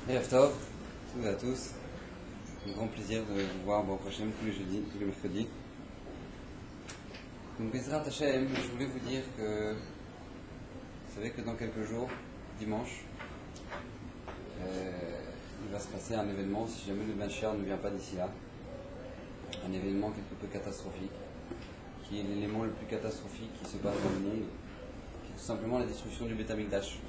Erev Tov, toutes et à tous. Un grand plaisir de vous voir Baruch Hashem tous les jeudis, tous les mercredis. Donc Bezrat Hashem, je voulais vous dire que vous savez que dans quelques jours, dimanche, il va se passer un événement, si jamais le Mashiach ne vient pas d'ici là, un événement quelque peu catastrophique, qui est l'élément le plus catastrophique qui se passe dans le monde, qui est tout simplement la destruction du Beth Amikdash.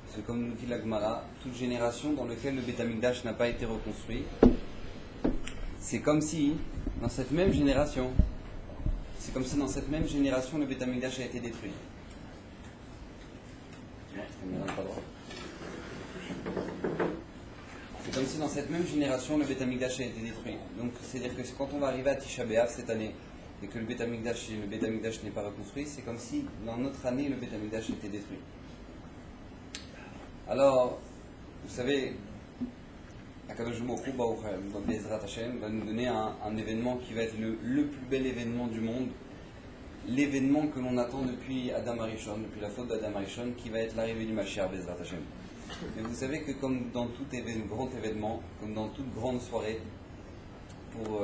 Parce que comme nous dit la Gemara, toute génération dans laquelle le Beth Amikdash n'a pas été reconstruit, c'est comme si dans cette même génération, le Beth Amikdash a été détruit. C'est comme si dans cette même génération le Beth Amikdash a été détruit. Donc c'est-à-dire que quand on va arriver à Tisha B'Av cette année et que le Beth Amikdash n'est pas reconstruit, c'est comme si dans notre année le Beth Amikdash a été détruit. Alors, vous savez, Akadosh Baruch Hu, Bezrat Hashem, va nous donner un événement qui va être le plus bel événement du monde, l'événement que l'on attend depuis Adam Arishon, depuis la faute d'Adam Arishon, qui va être l'arrivée du Mashiach, Bezrat Hashem. Mais vous savez que comme dans tout grand événement, comme dans toute grande soirée, pour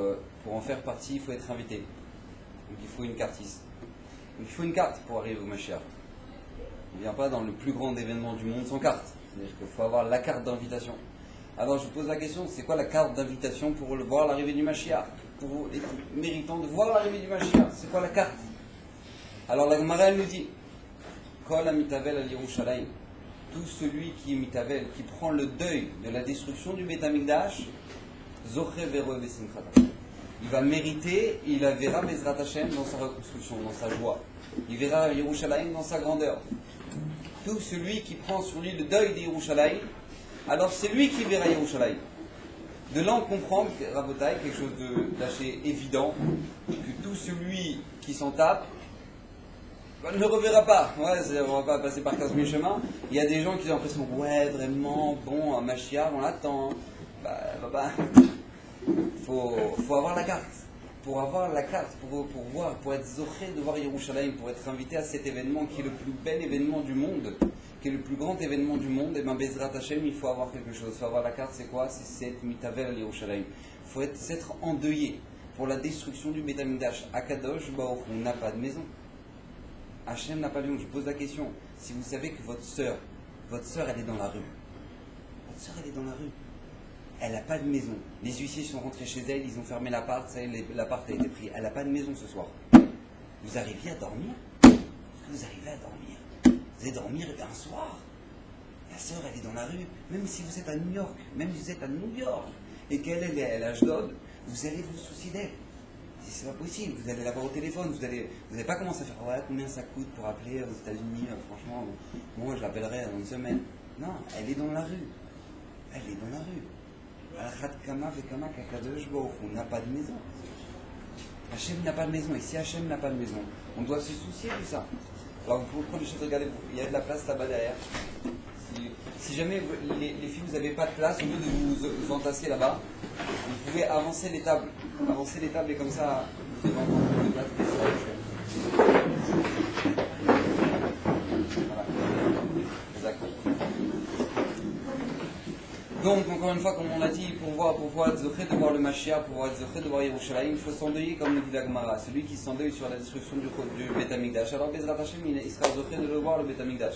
en faire partie, il faut être invité. Donc il faut une cartiste. Donc il faut une carte pour arriver au Mashiach. On ne vient pas dans le plus grand événement du monde sans carte. C'est-à-dire qu'il faut avoir la carte d'invitation. Alors je vous pose la question, c'est quoi la carte d'invitation pour voir l'arrivée du Mashiach? Pour être méritant de voir l'arrivée du Mashiach, c'est quoi la carte? Alors la Gemara elle nous dit, Kol Amitavel al Yerushalayim, tout celui qui est Mitavel, qui prend le deuil de la destruction du Beth Amikdash, Zoche Vero Besimchata. Il va mériter, il verra Bezrat Hashem dans sa reconstruction, dans sa joie. Il verra Yerushalayim dans sa grandeur. Tout celui qui prend sur lui le deuil de Yerushalayim, alors c'est lui qui verra Yerushalayim. De là on comprend, Rabotai, quelque chose d'assez évident, que tout celui qui s'en tape ne le reverra pas. Ouais, on ne va pas passer par 15 000 chemins. Il y a des gens qui ont l'impression, ouais, vraiment, bon, un Mashiach, on l'attend. Faut avoir la carte. Pour avoir la carte, pour être zoché de voir Yerushalayim, pour être invité à cet événement qui est le plus bel événement du monde, qui est le plus grand événement du monde, et bien Bezrat Hashem, il faut avoir quelque chose. Il faut avoir la carte, c'est quoi? C'est cette mitavel à Yerushalayim. Il faut s'être endeuillé pour la destruction du Beth Amikdash. Akadosh Baruch Hu n'a pas de maison. Hashem n'a pas de maison. Je pose la question. Si vous savez que votre sœur, elle est dans la rue. Votre sœur, elle est dans la rue. Elle n'a pas de maison. Les huissiers sont rentrés chez elle, ils ont fermé l'appart, ça y est, l'appart a été pris. Elle n'a pas de maison ce soir. Vous arriviez à dormir? Vous arrivez à dormir? Vous allez dormir un soir? La sœur, elle est dans la rue. Même si vous êtes à New York, et qu'elle est à Ashdod, vous allez vous soucier d'elle. C'est pas possible, vous allez la voir au téléphone, vous n'allez pas commencer à faire ouais, combien ça coûte pour appeler aux États-Unis, franchement, moi je l'appellerai dans une semaine. Non, elle est dans la rue. Elle est dans la rue. On n'a pas de maison. Hachem n'a pas de maison. Et si Hachem n'a pas de maison, on doit se soucier de ça. Alors vous pouvez prendre les choses, regardez, il y a de la place là-bas derrière. Si jamais les filles, vous n'avez pas de place, au lieu de vous entasser là-bas, vous pouvez avancer les tables. Avancer les tables et comme ça, vous devez encore prendre de place. Voilà. Exactement. Donc, encore une fois, comme on l'a dit, pour pouvoir être zoché de voir le Mashiach, pour pouvoir être zoché de voir Yerushalayim, il faut s'endeuiller, comme le dit la Gemara. Celui qui s'endeuille sur la destruction du Beth Amikdash. Alors, Bezrat Hashem, il sera zoché de le voir, le Beth Amikdash.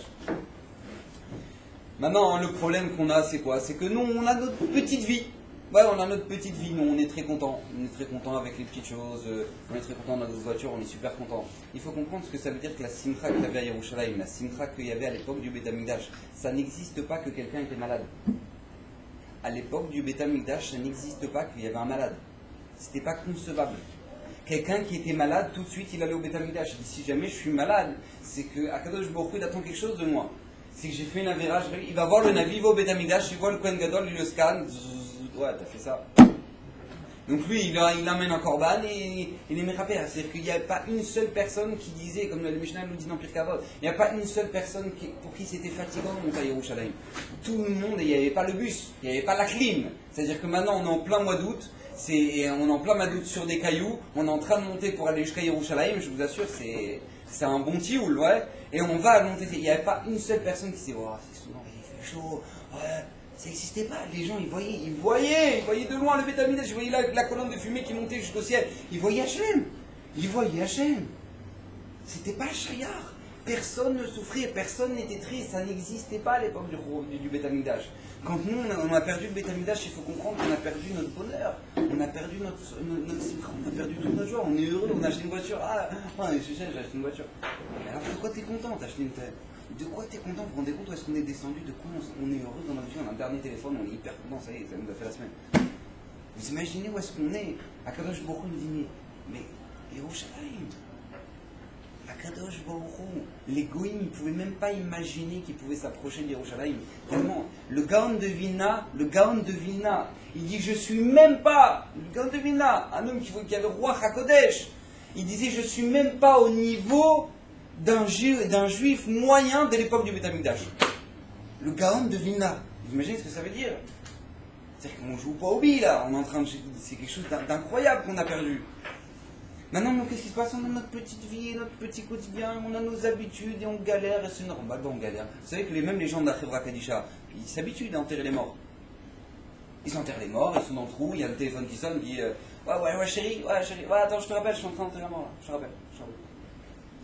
Maintenant, le problème qu'on a, c'est quoi? C'est que nous, on a notre petite vie. Ouais, on a notre petite vie, nous, on est très contents. On est très contents avec les petites choses, on est très contents dans notre voiture, on est super contents. Il faut comprendre ce que ça veut dire que la simcha qu'il y avait à Yerushalayim, la simcha qu'il y avait à l'époque du Beth Amikdash, ça n'existe pas que quelqu'un était malade. À l'époque du Beth Amikdash, ça n'existe pas qu'il y avait un malade. C'était pas concevable. Quelqu'un qui était malade, tout de suite, il allait au Beth Amikdash. Il dit, si jamais je suis malade, c'est que Akadosh Baruch Hu attend quelque chose de moi. C'est que j'ai fait une avéra, il va voir le Navi, il va au Beth Amikdash, il voit le Kohen Gadol, il le scanne. Ouais, t'as fait ça. Donc lui, il amène un korban et il est mérapé. C'est-à-dire qu'il n'y a pas une seule personne qui disait, comme le Mishnah nous dit dans Pirkei Avot, il n'y a pas une seule personne pour qui c'était fatigant de monter à Yerushalayim. Tout le monde, il n'y avait pas le bus, il n'y avait pas la clim. C'est-à-dire que maintenant, on est en plein mois d'août, et on est en plein mois d'août sur des cailloux, on est en train de monter pour aller jusqu'à Yerushalayim, je vous assure, c'est un bon tioul, ouais. Et on va monter, il n'y avait pas une seule personne qui s'est dit, oh, c'est souvent, il fait chaud, ouais. Ça n'existait pas. Les gens, ils voyaient de loin le Beth Amikdash, ils voyaient la colonne de fumée qui montait jusqu'au ciel. Ils voyaient Hachem. C'était pas Shayar. Personne ne souffrait, personne n'était triste. Ça n'existait pas à l'époque du Beth Amikdash. Quand nous, on a perdu le Beth Amikdash, il faut comprendre qu'on a perdu notre bonheur. On a perdu notre simcha, on a perdu toute notre joie. On est heureux, on a acheté une voiture. J'ai acheté une voiture. Alors de quoi t'es content? T'as acheté une telle. De quoi t'es content? Vous vous rendez compte où est-ce qu'on est descendu? De quoi on est heureux dans notre vie? On a un dernier téléphone, on est hyper content, ça y est, ça nous a fait la semaine. Vous imaginez où est-ce qu'on est? Akadosh Baruch Hu nous dit, mais Yerushalayim, Akadosh Baruch Hu, les goïms ne pouvaient même pas imaginer qu'ils pouvaient s'approcher de Yerushalayim. Tellement, le Gaon de Vilna, il dit, je suis même pas, le Gaon de Vilna, un homme qui avait le roi Hakodesh, il disait, je suis même pas au niveau d'un juif moyen de l'époque du Beth Amikdash. Le Gaon de Vilna. Vous imaginez ce que ça veut dire? C'est-à-dire qu'on ne joue pas au billes là, on est en train de... C'est quelque chose d'incroyable qu'on a perdu. Maintenant, qu'est-ce qui se passe? On a notre petite vie, notre petit quotidien, on a nos habitudes et on galère et c'est normal. On galère. Vous savez que même les gens de la Chevra Kadisha, ils s'habituent à enterrer les morts. Ils enterrent les morts, ils sont dans le trou, il y a le téléphone qui sonne, qui dit ouais chérie, attends, je te rappelle, je suis en train d'enterrer la mort là, je te rappelle.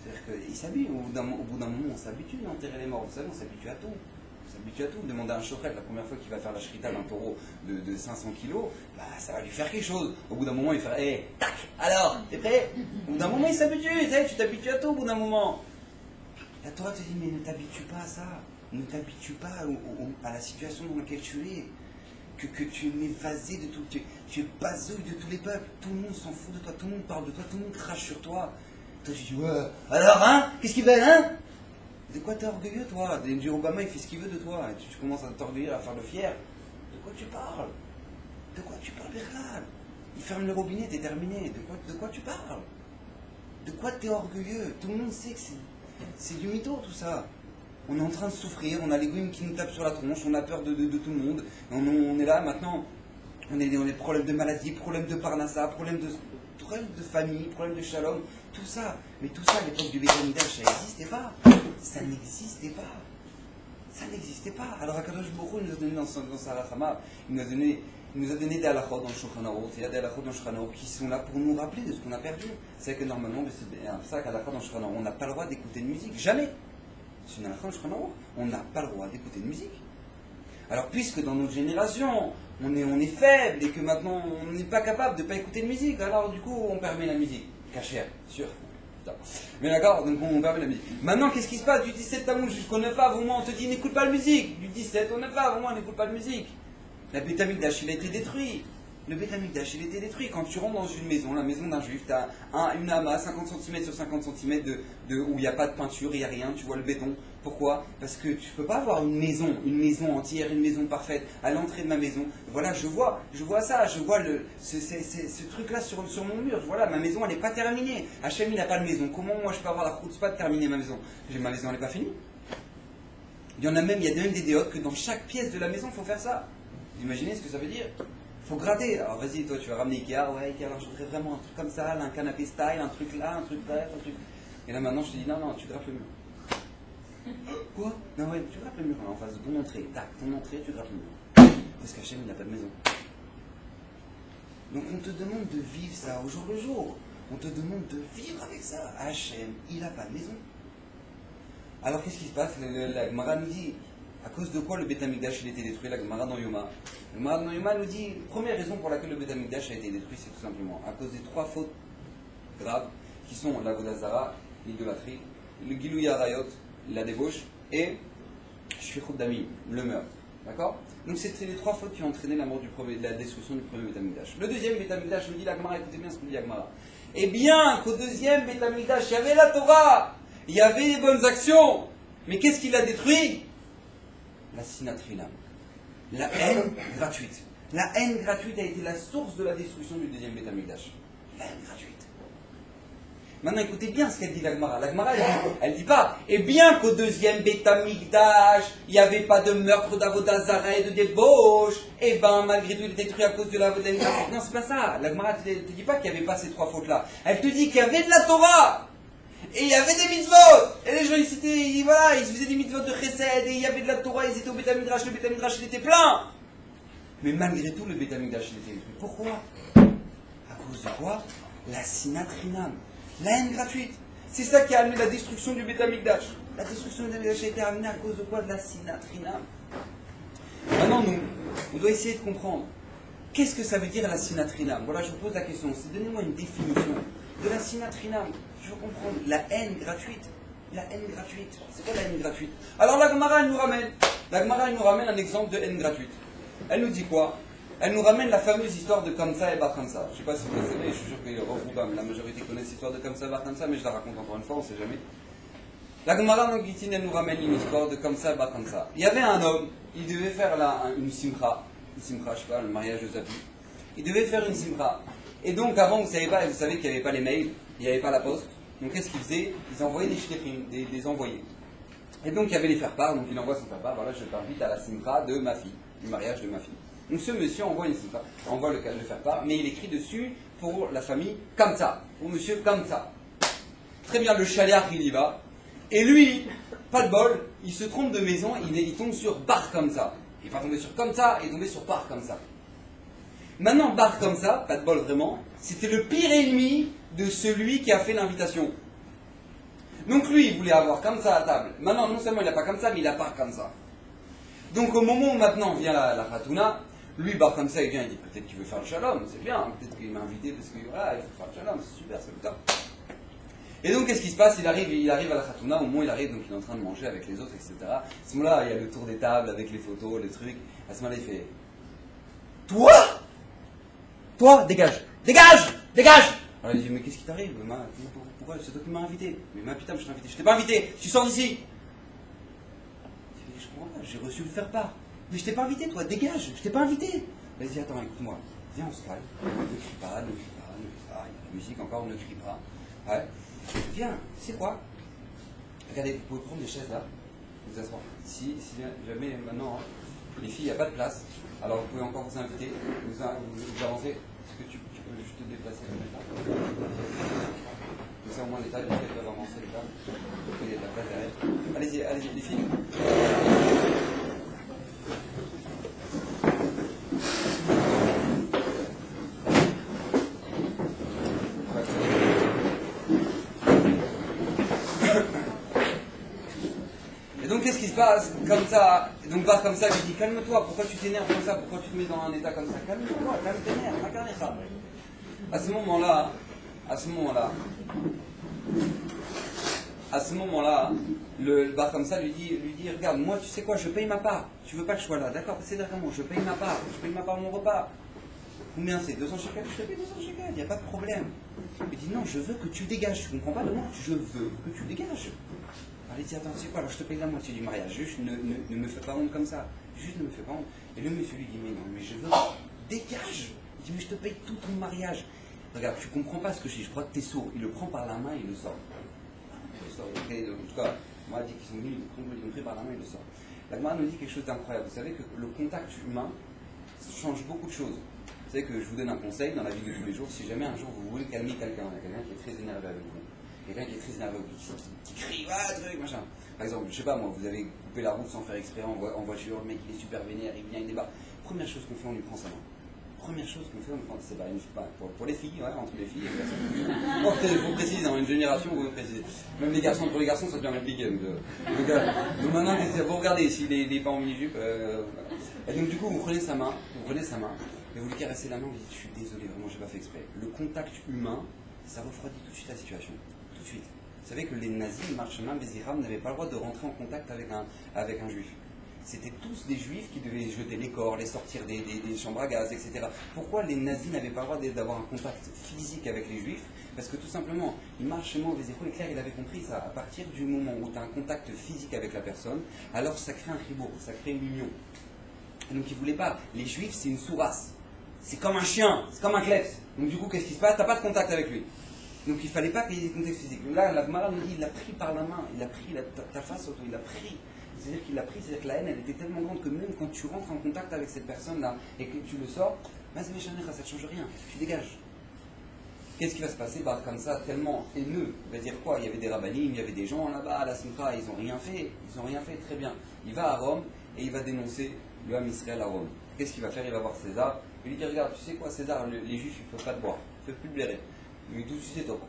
C'est-à-dire qu'ils s'habituent, au bout d'un moment on s'habitue à enterrer les morts, vous savez, on s'habitue à tout. On s'habitue à tout. Demandez à un chochet, la première fois qu'il va faire la shrita d'un taureau de 500 kilos, bah ça va lui faire quelque chose. Au bout d'un moment il fait tac, alors, t'es prêt? Au bout d'un moment il s'habitue, tu t'habitues à tout au bout d'un moment. La Torah te dit, mais ne t'habitue pas à ça, ne t'habitue pas à la situation dans laquelle tu es. Que tu es évasé de tout, tu es basouille de tous les peuples, tout le monde s'en fout de toi, tout le monde parle de toi, tout le monde crache sur toi. Toi tu dis, ouais, alors qu'est-ce qu'il veut, De quoi t'es orgueilleux toi? Obama il fait ce qu'il veut de toi, et tu commences à t'orgueillir, à faire le fier. De quoi tu parles? Bernard? Il ferme le robinet, t'es terminé, de quoi tu parles? De quoi t'es orgueilleux? Tout le monde sait que c'est du mytho tout ça. On est en train de souffrir, on a les goïms qui nous tapent sur la tronche, on a peur de tout le monde. On est là maintenant, on a des problèmes de maladie, problèmes de parnassa, problèmes de famille, problèmes de shalom, tout ça. Mais tout ça à l'époque du Beth Amikdash, ça n'existait pas. Ça n'existait pas. Alors Akadosh Baruch Hu nous a donné dans sa Rachama, il nous a donné des halachot dans le Shulchan Aruch. Il y a des halachot dans le Shulchan Aruch qui sont là pour nous rappeler de ce qu'on a perdu. C'est que normalement, c'est pour ça qu'à la dans le Shulchan Aruch, on n'a pas le droit d'écouter de musique. Jamais. C'est une halakha dans le Shulchan Aruch. On n'a pas le droit d'écouter de musique. Alors puisque dans notre génération, on est faible et que maintenant on n'est pas capable de ne pas écouter de musique, alors du coup on permet la musique. Cachère, sûr. Mais d'accord, donc on permet la musique. Maintenant qu'est-ce qui se passe du 17 Tammuz jusqu'au 9 Av, au moins on te dit n'écoute pas la musique. Du 17 au 9 Av, au moins on n'écoute pas de musique. La Beth Amikdash, il a été détruit. Le Beth Amikdash, il a été détruit. Quand tu rentres dans une maison, la maison d'un juif, tu as une ama 50 cm sur 50 cm où il n'y a pas de peinture, il n'y a rien, tu vois le béton. Pourquoi? Parce que tu ne peux pas avoir une maison entière, une maison parfaite à l'entrée de ma maison. Voilà, je vois ça, je vois ce truc-là sur mon mur. Voilà, ma maison, elle n'est pas terminée. Hachem, il n'a pas de maison. Comment moi je peux avoir la chutzpah de terminer ma maison? Ma maison, elle n'est pas finie. Il y a même des déotes que dans chaque pièce de la maison, il faut faire ça. Vous imaginez ce que ça veut dire? Il faut gratter. Alors vas-y, toi, tu vas ramener Ikea. Ouais, Ikea, alors je voudrais vraiment un truc comme ça, un canapé style, un truc là, un truc bref, un truc. Et là maintenant, je te dis, non, tu grattes le mur. Quoi? Non, ouais, tu grattes le mur en face de ton entrée. Tac, ton entrée, tu grattes le mur. Parce qu'Hachem, il n'a pas de maison. Donc on te demande de vivre ça au jour le jour. On te demande de vivre avec ça. Hachem, il n'a pas de maison. Alors qu'est-ce qui se passe? La Gemara nous dit, à cause de quoi le Beth Amikdash il a été détruit? La Gemara dans Yoma. La Gemara dans Yoma nous dit, première raison pour laquelle le Beth Amikdash a été détruit, c'est tout simplement à cause des 3 fautes graves qui sont la Vodazara, l'idolâtrie, le Gilouy Arayot, la débauche, et Shfichut Damim, le meurtre. D'accord? Donc c'était les 3 fautes qui ont entraîné la destruction du premier Beth Amikdash. Le deuxième Beth Amikdash nous dit la Gemara, écoutez bien ce que dit la Gemara. Eh bien qu'au deuxième Beth Amikdash, il y avait la Torah, il y avait les bonnes actions, mais qu'est-ce qui l'a détruit? La sinatrina, la haine gratuite. La haine gratuite a été la source de la destruction du deuxième Beth Amikdash. La haine gratuite. Maintenant, écoutez bien ce qu'elle dit la Gemara. La Gemara, elle dit pas, eh bien qu'au deuxième Beth Amikdash, il n'y avait pas de meurtre d'Avodazara et de débauche, eh ben, malgré tout, il était détruit à cause de la haine gratuite. Non, c'est pas ça. La Gemara ne te dit pas qu'il n'y avait pas ces 3 fautes-là. Elle te dit qu'il y avait de la Torah. Et il y avait des mitzvot. Et les gens, ils faisaient des mitzvot de chesed, et il y avait de la Torah, ils étaient au Beth Amikdash, le Beth Amikdash, il était plein. Mais malgré tout, le Beth Amikdash, il était plein. Pourquoi? À cause de quoi? La sinat chinam, la haine gratuite. C'est ça qui a amené la destruction du Beth Amikdash. La destruction du Beth Amikdash a été amenée à cause de quoi? De la sinat chinam. Maintenant, nous, on doit essayer de comprendre. Qu'est-ce que ça veut dire la sinat chinam? Voilà, je vous pose la question. Donnez-moi une définition de la sinat chinam. Je veux comprendre. La haine gratuite. La haine gratuite. C'est quoi la haine gratuite? Alors la Gemara, elle nous ramène un exemple de haine gratuite. Elle nous dit quoi? Elle nous ramène la fameuse histoire de Kamsa et Bar Kamsa. Je ne sais pas si vous le savez, je suis sûr que la majorité connaissent l'histoire de Kamsa et Bar Kamsa, mais je la raconte encore une fois, on ne sait jamais. La Gemara Nogitine, elle nous ramène une histoire de Kamsa et Bar Kamsa. Il y avait un homme, il devait faire une simcha, je sais pas, le mariage de sa fille. Il devait faire une simcha. Et donc avant, vous savez qu'il n'y avait pas les mails, il n'y avait pas la poste. Donc qu'est-ce qu'ils faisaient? Ils envoyaient des shlichim, des envoyés. Et donc il y avait les faire-part, donc il envoie son faire-part, voilà, je t'invite à la simcha de ma fille, du mariage de ma fille. Donc ce monsieur envoie une simcha, envoie le faire-part, mais il écrit dessus pour la famille comme ça, pour monsieur comme ça. Très bien, le chaliard il y va, et lui, pas de bol, il se trompe de maison, il tombe sur bar comme ça. Il va tomber sur comme ça, il est tombé sur bar comme ça. Maintenant, bar comme ça, pas de bol vraiment, c'était le pire ennemi de celui qui a fait l'invitation. Donc lui, il voulait avoir comme ça à table. Maintenant, non seulement il n'a pas comme ça, mais il n'a pas comme ça. Donc au moment où maintenant vient la Khatouna, lui, bar comme ça, il vient, il dit peut-être qu'il veut faire le shalom, c'est bien, peut-être qu'il m'a invité parce qu'il voilà, il faut faire le shalom, c'est super, c'est le top. Et donc qu'est-ce qui se passe? Il arrive à la Khatouna, au moment où il arrive, donc il est en train de manger avec les autres, etc. À ce moment-là, il y a le tour des tables avec les photos, les trucs. À ce moment-là, il fait Toi, dégage! Alors il dit, mais qu'est-ce qui t'arrive? Pourquoi? C'est toi qui m'as invité. Mais putain, je t'ai invité. Je t'ai pas invité, tu sors d'ici. Je comprends pas, j'ai reçu le faire-part. Mais je t'ai pas invité, toi, dégage, je t'ai pas invité. Vas-y, attends, écoute-moi. Viens, on se calme. Ne crie pas. Il y a la musique encore, ne crie pas. Ouais. Viens, c'est quoi? Regardez, vous pouvez prendre des chaises là, vous asseoir. Si jamais maintenant, les filles, il n'y a pas de place, alors vous pouvez encore vous inviter, vous avancer. Est-ce que tu peux juste te déplacer comme ça? Comme ça, au moins, les tables, les filles peuvent avancer les tables. Il y a de la place derrière. Allez-y, les filles. Et donc, qu'est-ce qui se passe? Comme ça, donc, part comme ça, lui dit calme-toi, pourquoi tu t'énerves comme ça? Pourquoi tu te mets dans un état comme ça? Calme-toi, calme tes nerfs, regardez ça. À ce moment-là, le bar comme ça lui dit, regarde, moi, tu sais quoi, je paye ma part. Tu veux pas que je sois là, d'accord? C'est d'accord, je paye ma part, mon repas. Combien c'est? 200 shekels? Je te paye 200 shekels, il n'y a pas de problème. Il dit non, je veux que tu dégages. Tu comprends pas le mot? Je veux que tu dégages. Alors il dit attends, c'est quoi? Alors je te paye la moitié du mariage, juste ne me fais pas honte comme ça. Juste ne me fais pas honte. Et le monsieur lui dit mais non, mais je veux, dégage. Il dit mais je te paye tout ton mariage. Regarde, tu comprends pas ce que je dis, je crois que tu es sourd. Il le prend par la main, il le sort. En tout cas, moi, il dit qu'ils sont venus, ils l'ont pris par la main, il le sort. La Gemara nous dit quelque chose d'incroyable. Vous savez que le contact humain change beaucoup de choses. Vous savez que je vous donne un conseil dans la vie de tous les jours. Si jamais un jour vous voulez calmer quelqu'un, il y a quelqu'un qui est très énervé avec vous, quelqu'un qui est très énervé avec vous, qui crie, truc, machin. Par exemple, je sais pas moi, vous avez coupé la route sans faire exprès en voiture, le mec il est super vénère, il vient, il débarque. Première chose qu'on fait, on lui prend sa main. Première chose qu'on fait, on lui prend, c'est pas pour les filles, ouais, entre les filles, vous précisez, dans une génération, vous précisez. Même les garçons, pour les garçons, ça devient compliqué. Donc maintenant, vous regardez, s'il n'est pas en mini-jupe, et donc du coup, vous prenez sa main, et vous lui caressez la main, vous dites, je suis désolé, vraiment, j'ai pas fait exprès. Le contact humain, ça refroidit tout de suite la situation. Tout de suite. Vous savez que les nazis, Marchemin, Béziram, n'avaient pas le droit de rentrer en contact avec un juif. C'était tous des juifs qui devaient jeter les corps, les sortir des chambres à gaz, etc. Pourquoi les nazis n'avaient pas le droit d'avoir un contact physique avec les juifs? Parce que tout simplement, Marchemin, Béziram, et Claire, il avait compris ça. À partir du moment où tu as un contact physique avec la personne, alors ça crée un ribour, ça crée une union. Et donc ils ne voulaient pas. Les juifs, c'est une sourasse. C'est comme un chien, c'est comme un kleps. Donc du coup, qu'est-ce qui se passe? Tu n'as pas de contact avec lui. Donc il ne fallait pas qu'il y ait des contacts physiques. Là, la Gemara nous dit, il l'a pris par la main, il a pris ta face autour, il l'a pris. C'est-à-dire qu'il l'a pris, c'est-à-dire que la haine, elle était tellement grande que même quand tu rentres en contact avec cette personne-là et que tu le sors, ça ne change rien, tu dégages. qu'est-ce qui va se passer? Bah, comme ça, tellement haineux. Il va dire quoi? Il y avait des rabbinim, il y avait des gens là-bas à la Simcha, ils n'ont rien fait. Ils n'ont rien fait, très bien. Il va à Rome et il va dénoncer le Ham Israël à Rome. Qu'est-ce qu'il va faire? Il va voir César. Il lui dit, regarde, tu sais quoi, César, les Juifs, ils ne peuvent pas te boire. Ils ne peuvent plus te blairer. Mais d'où tu sais, toi,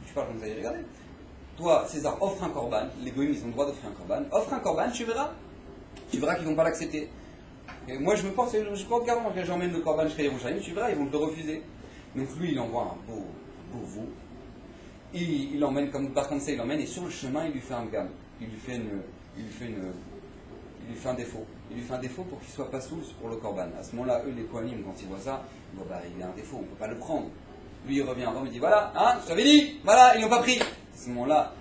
tu parles comme ça, regardez. Toi, César, offre un corban. Les goïms, ils ont le droit d'offrir un corban. Offre un corban, tu verras. Tu verras qu'ils ne vont pas l'accepter. Et moi, je porte garant que j'emmène le corban jusqu'à Yerushalayim, tu verras, ils vont te le refuser. Donc lui, il envoie un beau veau. Il l'emmène, comme par contre, il l'emmène, et sur le chemin, il lui fait un gamme. Il lui fait un défaut. Il lui fait un défaut pour qu'il ne soit pas saoul pour le corban. À ce moment-là, eux, les Kohanim, quand ils voient ça, bon, bah, il a un défaut, on ne peut pas le prendre. Lui, il revient à Rome, il dit, voilà, hein, je t'avais dit, voilà, ils l'ont pas pris. À ce moment-là,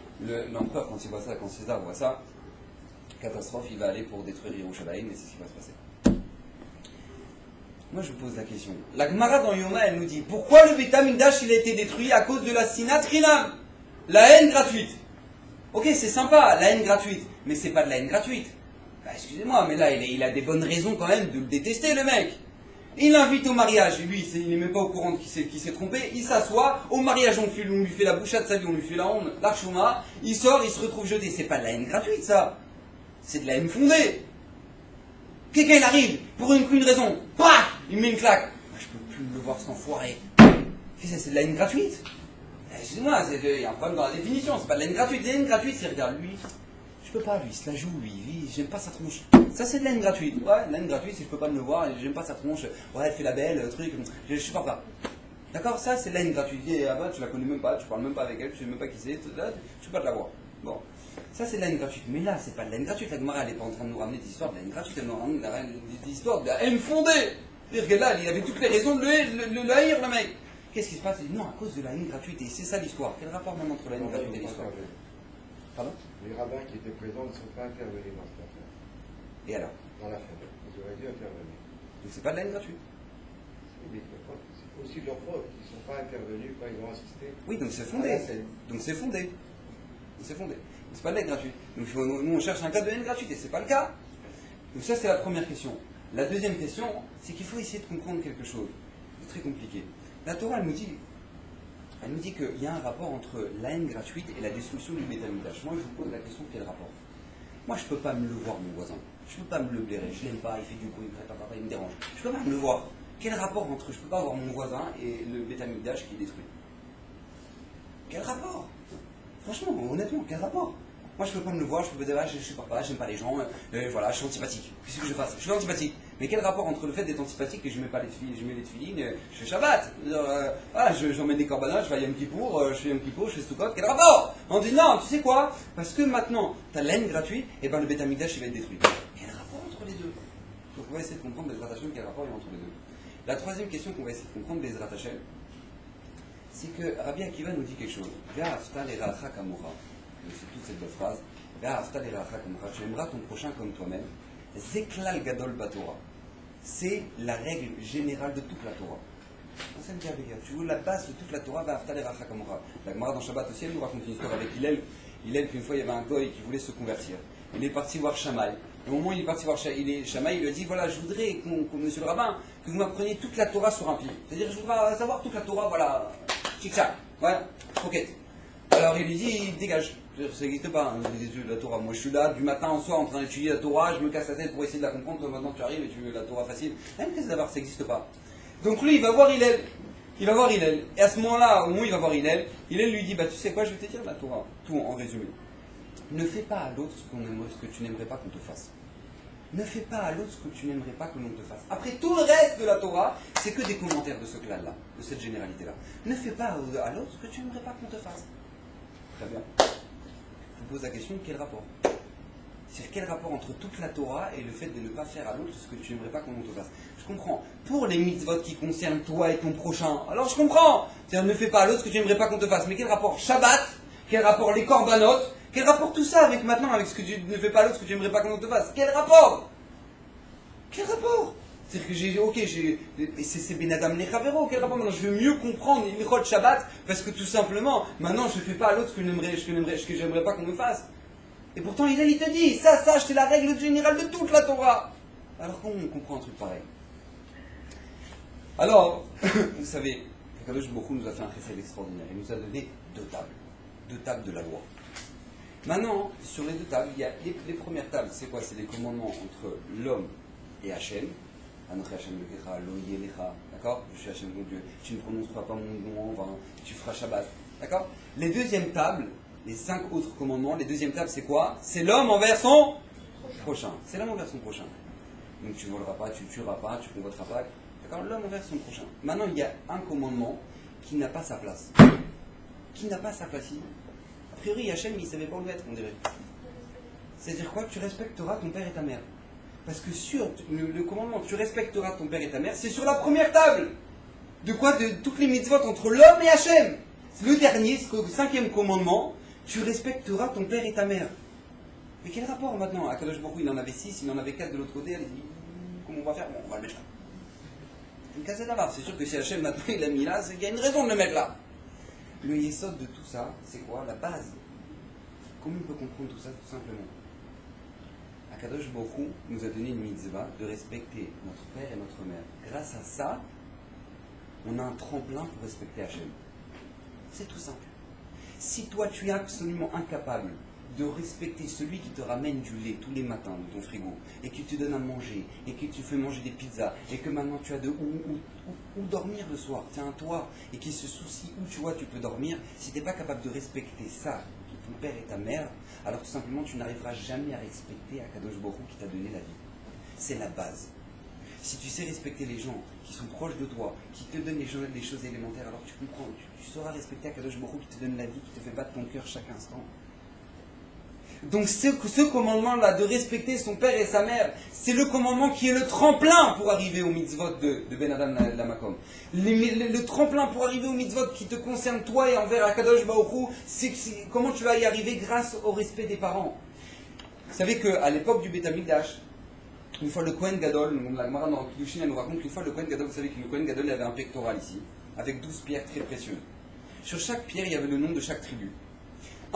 l'empereur, quand il voit ça, quand César voit ça, catastrophe, il va aller pour détruire Yerushalayim, et c'est ce qui va se passer. Moi, je vous pose la question. La Gemara dans Yoma, elle nous dit, pourquoi le Beit HaMikdash, il a été détruit à cause de la sinat Rinam, la haine gratuite. Ok, c'est sympa, la haine gratuite, mais c'est pas de la haine gratuite. Bah, excusez-moi, mais là, il a des bonnes raisons quand même de le détester, le mec. Il l'invite au mariage, lui, il n'est même pas au courant qu'il s'est trompé, il s'assoit, au mariage, on lui fait la bouchade de sa vie, on lui fait la honte, l'archouma, il sort, il se retrouve jeté. C'est pas de la haine gratuite, ça. C'est de la haine fondée. Quelqu'un, il arrive, pour une raison, paf, il met une claque. Je peux plus le voir, cet enfoiré. C'est de la haine gratuite. Excusez-moi, il y a un problème dans la définition, c'est pas de la haine gratuite. La haine gratuite, c'est, regarde, lui, je peux pas, lui, il se la joue, lui, j'aime pas sa tronche. Ça, c'est de la haine gratuite. Ouais, de la haine gratuite, si je peux pas me le voir, j'aime pas sa tronche, ouais, elle fait la belle, truc, je supporte pas. D'accord, ça, c'est de la haine gratuite. Et là-bas, tu la connais même pas, tu parles même pas avec elle, tu sais même pas qui c'est, là, tu peux pas te la voir. Bon. Ça, c'est de la haine gratuite. Mais là, c'est pas de la haine gratuite. La Gemara, elle n'est pas en train de nous ramener des histoires de la haine gratuite, elle nous ramène des histoires de la haine fondée. C'est-à-dire que là, il avait toutes les raisons de le haïr, le mec. Qu'est-ce qui se passe? Il dit non, à cause de la haine gratuite. Et c'est ça l'histoire. Quel rapport même entre la haine gratuite et l'histoire? Pardon? Les rabbins qui étaient présents ne sont pas intervenus dans cette affaire. Et alors? Dans l'affaire. Ils auraient dû intervenir. Donc c'est pas de la haine gratuite. Mais c'est aussi de leur faute. Ils ne sont pas intervenus quand ils ont assisté. Oui, donc c'est fondé. Donc c'est fondé. C'est fondé. C'est pas de la haine gratuite. Donc nous, on cherche un cas de haine gratuite et c'est pas le cas. Donc ça, c'est la première question. La deuxième question, c'est qu'il faut essayer de comprendre quelque chose. C'est très compliqué. La Torah, elle nous dit qu'il y a un rapport entre la haine gratuite et la destruction du Beit HaMikdash. Moi, je vous pose la question, quel rapport? Moi, je ne peux pas me le voir, mon voisin. Je ne peux pas me le blairer. Je l'aime pas, il fait du bruit, il me dérange. Je ne peux pas me le voir. Quel rapport entre je ne peux pas voir mon voisin et le Beit HaMikdash qui est détruit? Quel rapport? Franchement, honnêtement, quel rapport? Moi, je ne peux pas me le voir, je peux me dire, je ne supporte pas, j'aime pas les gens, voilà, je suis antipathique. Qu'est-ce que je fasse? Je suis antipathique. Mais quel rapport entre le fait d'être antipathique et je mets pas les tefilines, je mets les tefilines, je fais Shabbat, voilà, j'emmène des corbanages, je vais à Yom Kippour, je fais Yom Kippour, je fais Sukkot, quel rapport? On dit non, tu sais quoi? Parce que maintenant, tu as la haine gratuite, et ben le Beit HaMikdash il va être détruit. Quel rapport entre les deux? Donc on va essayer de comprendre Bezrat Hashem, quel rapport il y a entre les deux. La troisième question qu'on va essayer de comprendre Bezrat Hashem, c'est que Rabbi Akiva nous dit quelque chose. Ve'ahavta l'eracha kamocha. C'est toute cette belle phrase. Ve'ahavta l'eracha kamocha. Tu aimeras ton prochain comme toi-même. Zeklal gadol batora. C'est la règle générale de toute la Torah. Tu veux la base de toute la Torah, ve'ahavta l'eracha kamocha. La Gemara dans Shabbat aussi, elle nous raconte une histoire avec Hillel. Hillel, qu'une fois il y avait un goy qui voulait se convertir. Il est parti voir Shammai. Et au moment où il est parti voir Shammai, il lui a dit voilà, je voudrais, monsieur le rabbin, que vous m'appreniez toute la Torah sur un pied. C'est-à-dire, je voudrais savoir toute la Torah, voilà. Tic-tac, voilà, croquette. Alors il lui dit, dégage, ça n'existe pas, hein, les études de la Torah. Moi je suis là du matin au soir en train d'étudier la Torah, je me casse la tête pour essayer de la comprendre, toi maintenant tu arrives et tu veux la Torah facile. Qu'est-ce d'abord, ça n'existe pas. Donc lui il va voir Hillel, et à ce moment-là, au moment où il va voir Hillel lui dit, bah tu sais quoi, je vais te dire la Torah, tout en résumé. Ne fais pas à l'autre ce que tu n'aimerais pas qu'on te fasse. Ne fais pas à l'autre ce que tu n'aimerais pas que l'on te fasse. Après, tout le reste de la Torah, c'est que des commentaires de ce clan-là, de cette généralité-là. Ne fais pas à l'autre ce que tu n'aimerais pas qu'on te fasse. Très bien. Je vous pose la question, quel rapport? C'est quel rapport entre toute la Torah et le fait de ne pas faire à l'autre ce que tu n'aimerais pas qu'on te fasse? Je comprends. Pour les mitzvot qui concernent toi et ton prochain, alors je comprends. C'est-à-dire, ne fais pas à l'autre ce que tu n'aimerais pas qu'on te fasse. Mais quel rapport Shabbat? Quel rapport les korbanot? Quel rapport tout ça avec maintenant, avec ce que tu ne fais pas à l'autre, ce que tu n'aimerais pas qu'on te fasse? Quel rapport? Quel rapport? C'est-à-dire que c'est Ben Adam Lechavero, quel rapport? Maintenant, je veux mieux comprendre l'Ilchot Shabbat, parce que tout simplement, maintenant, je ne fais pas à l'autre ce que j'aimerais pas qu'on me fasse. Et pourtant, il te dit, ça, c'est la règle générale de toute la Torah. Alors, comment on comprend un truc pareil? Alors, vous savez, Akadosh Baruch Hu nous a fait un chesed extraordinaire. Il nous a donné deux tables de la loi. Maintenant, sur les deux tables, il y a les premières tables, c'est quoi? C'est les commandements entre l'homme et Hachem. Anochi Hachem Elokecha, Lo Yelecha, d'accord? Je suis Hachem mon Dieu. Tu ne prononceras pas mon nom en vain. Tu feras Shabbat, d'accord? Les deuxièmes tables, les 5 autres commandements, les deuxièmes tables, c'est quoi? C'est l'homme envers son prochain. C'est l'homme envers son prochain. Donc tu ne voleras pas, tu ne tueras pas, tu ne convoiteras pas. D'accord? L'homme envers son prochain. Maintenant, il y a un commandement qui n'a pas sa place. Qui n'a pas sa place ici. A priori, Hachem, il ne savait pas où le mettre, on dirait. C'est-à-dire quoi? Tu respecteras ton père et ta mère. Parce que sur le commandement, tu respecteras ton père et ta mère, c'est sur la première table. De quoi? De toutes les mitzvot entre l'homme et Hachem. Le dernier, c'est le 5e commandement, tu respecteras ton père et ta mère. Mais quel rapport maintenant? Akadosh Baruch Hu, il en avait 6, il en avait 4 de l'autre côté, elle dit, comment on va faire? Bon, on va le mettre là. C'est une cassette d'avare. C'est sûr que si Hachem maintenant il l'a mis là, c'est qu'il y a une raison de le mettre là. Le yesod de tout ça, c'est quoi? La base. Comment on peut comprendre tout ça? Tout simplement. Akadosh Baruch Hu nous a donné une mitzvah de respecter notre père et notre mère. Grâce à ça, on a un tremplin pour respecter Hachem. C'est tout simple. Si toi tu es absolument incapable de respecter celui qui te ramène du lait tous les matins dans ton frigo, et qui te donne à manger, et qui te fait manger des pizzas, et que maintenant tu as de où dormir le soir, tiens un toit, et qui se soucie où tu peux dormir, si tu n'es pas capable de respecter ça, ton père et ta mère, alors tout simplement tu n'arriveras jamais à respecter Akadosh Baruch Hu qui t'a donné la vie. C'est la base. Si tu sais respecter les gens qui sont proches de toi, qui te donnent les choses élémentaires, alors tu comprends, tu sauras respecter Akadosh Baruch Hu qui te donne la vie, qui te fait battre ton cœur chaque instant. Donc ce commandement-là de respecter son père et sa mère, c'est le commandement qui est le tremplin pour arriver au mitzvot de Ben Adam Lamakom. Le tremplin pour arriver au mitzvot qui te concerne toi et envers Akadosh Baruch Hu, c'est comment tu vas y arriver grâce au respect des parents. Vous savez qu'à l'époque du Beth Amikdash, une fois le Kohen Gadol, la Gemara dans Kiddushin, elle nous raconte qu'une fois le Kohen Gadol, vous savez que le Kohen Gadol avait un pectoral ici, avec 12 pierres très précieuses. Sur chaque pierre, il y avait le nom de chaque tribu.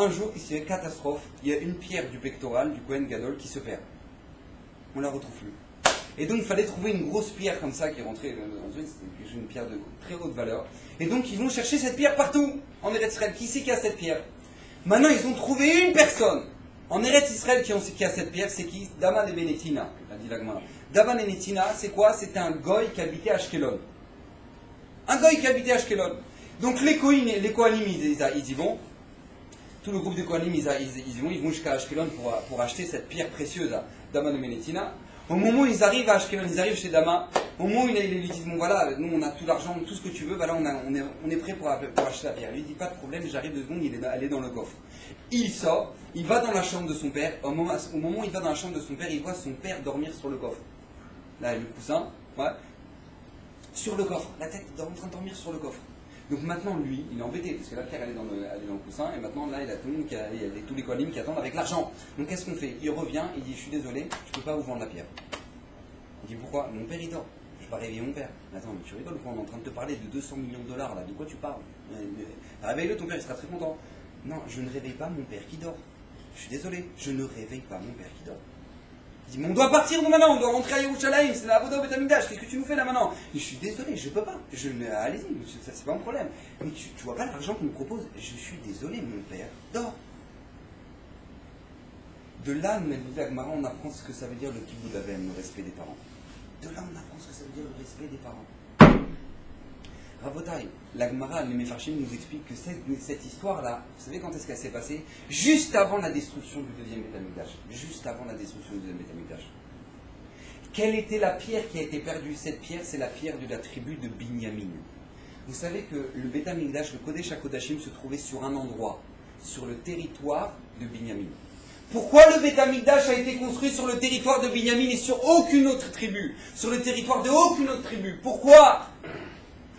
Un jour, il s'y fait catastrophe, il y a une pierre du pectoral du Kohen Gadol qui se perd. On la retrouve plus. Et donc, il fallait trouver une grosse pierre comme ça qui est rentrée. C'était une pierre de très haute valeur. Et donc, ils vont chercher cette pierre partout en Eretz Israël. Qui c'est qui a cette pierre? Maintenant, ils ont trouvé une personne en Eretz Israël qui a cette pierre. C'est qui? Daman et Benetina, a dit la Gemara. Daman et Benetina, c'est quoi? C'était un goy qui habitait à Ashkelon. Un goy qui habitait à Ashkelon. Donc, les Kohanim, ils y vont. Tout le groupe de Kohanim, ils vont jusqu'à Ashkelon pour acheter cette pierre précieuse à Daman et Benetina. Au moment où ils arrivent à Ashkelon, ils arrivent chez Dama, au moment où ils lui disent, bon voilà, nous on a tout l'argent, tout ce que tu veux, voilà, on est prêt pour acheter la pierre. Il lui dit, pas de problème, j'arrive 2 secondes, elle est dans le coffre. Il sort, il va dans la chambre de son père, au moment où il va dans la chambre de son père, il voit son père dormir sur le coffre. Là, le coussin, ouais, sur le coffre, la tête en train de dormir sur le coffre. Donc maintenant, lui, il est embêté, parce que la pierre, elle est dans le coussin, et maintenant, là, il y a tout le monde il y a tous les Kohanim qui attendent avec l'argent. Donc qu'est-ce qu'on fait? Il revient, il dit, je suis désolé, je ne peux pas vous vendre la pierre. Il dit, pourquoi? Mon père, il dort. Je vais pas réveiller mon père. Mais attends, mais tu rigoles quoi? On est en train de te parler de 200 millions de dollars, là, de quoi tu parles? Réveille-le, ton père, il sera très content. Non, je ne réveille pas mon père qui dort. Je suis désolé, je ne réveille pas mon père qui dort. Il dit, mais on doit partir nous maintenant, on doit rentrer à Yerushalayim, c'est la Avoda au Beth Amikdash, qu'est-ce que tu nous fais là maintenant? Je suis désolé, je peux pas. Allez-y, c'est pas un problème. Mais tu vois pas l'argent qu'on nous propose? Je suis désolé, mon père dort. De là, on apprend ce que ça veut dire le kibbud avem, le respect des parents. De là, on apprend ce que ça veut dire le respect des parents. Rabotai, la Gemara, les Mefarshim nous explique que cette histoire-là, vous savez quand est-ce qu'elle s'est passée? Juste avant la destruction du deuxième Beth Amikdash. Juste avant la destruction du deuxième Beth Amikdash. Quelle était la pierre qui a été perdue? Cette pierre, c'est la pierre de la tribu de Binyamin. Vous savez que le Beth Amikdash, le Kodesh HaKodashim, se trouvait sur un endroit, sur le territoire de Binyamin. Pourquoi le Beth Amikdash a été construit sur le territoire de Binyamin et sur aucune autre tribu? Sur le territoire de aucune autre tribu. Pourquoi?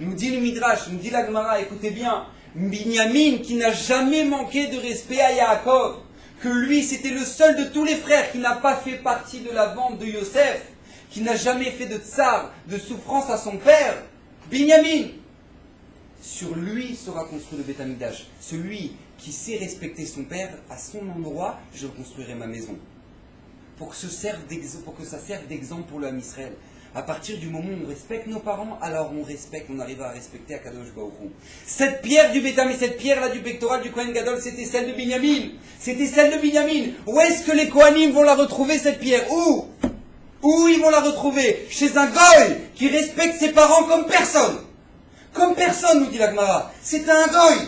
Nous dit le Midrash, nous dit la Gemara, écoutez bien, Binyamin qui n'a jamais manqué de respect à Yaakov, que lui c'était le seul de tous les frères qui n'a pas fait partie de la vente de Yosef, qui n'a jamais fait de tsar, de souffrance à son père, Binyamin. Sur lui sera construit le Beth Amikdash. Celui qui sait respecter son père, à son endroit, je construirai ma maison. Pour que ça serve d'exemple pour le Ham Israël. À partir du moment où on respecte nos parents, alors on arrive à respecter Akadosh Baruch Hu. Cette pierre du Bétam et cette pierre-là du pectoral du Kohen Gadol, c'était celle de Binyamin. C'était celle de Binyamin. Où est-ce que les Kohanim vont la retrouver, cette pierre? Où ils vont la retrouver? Chez un goy qui respecte ses parents comme personne. Comme personne, nous dit la Gemara. C'est un goy.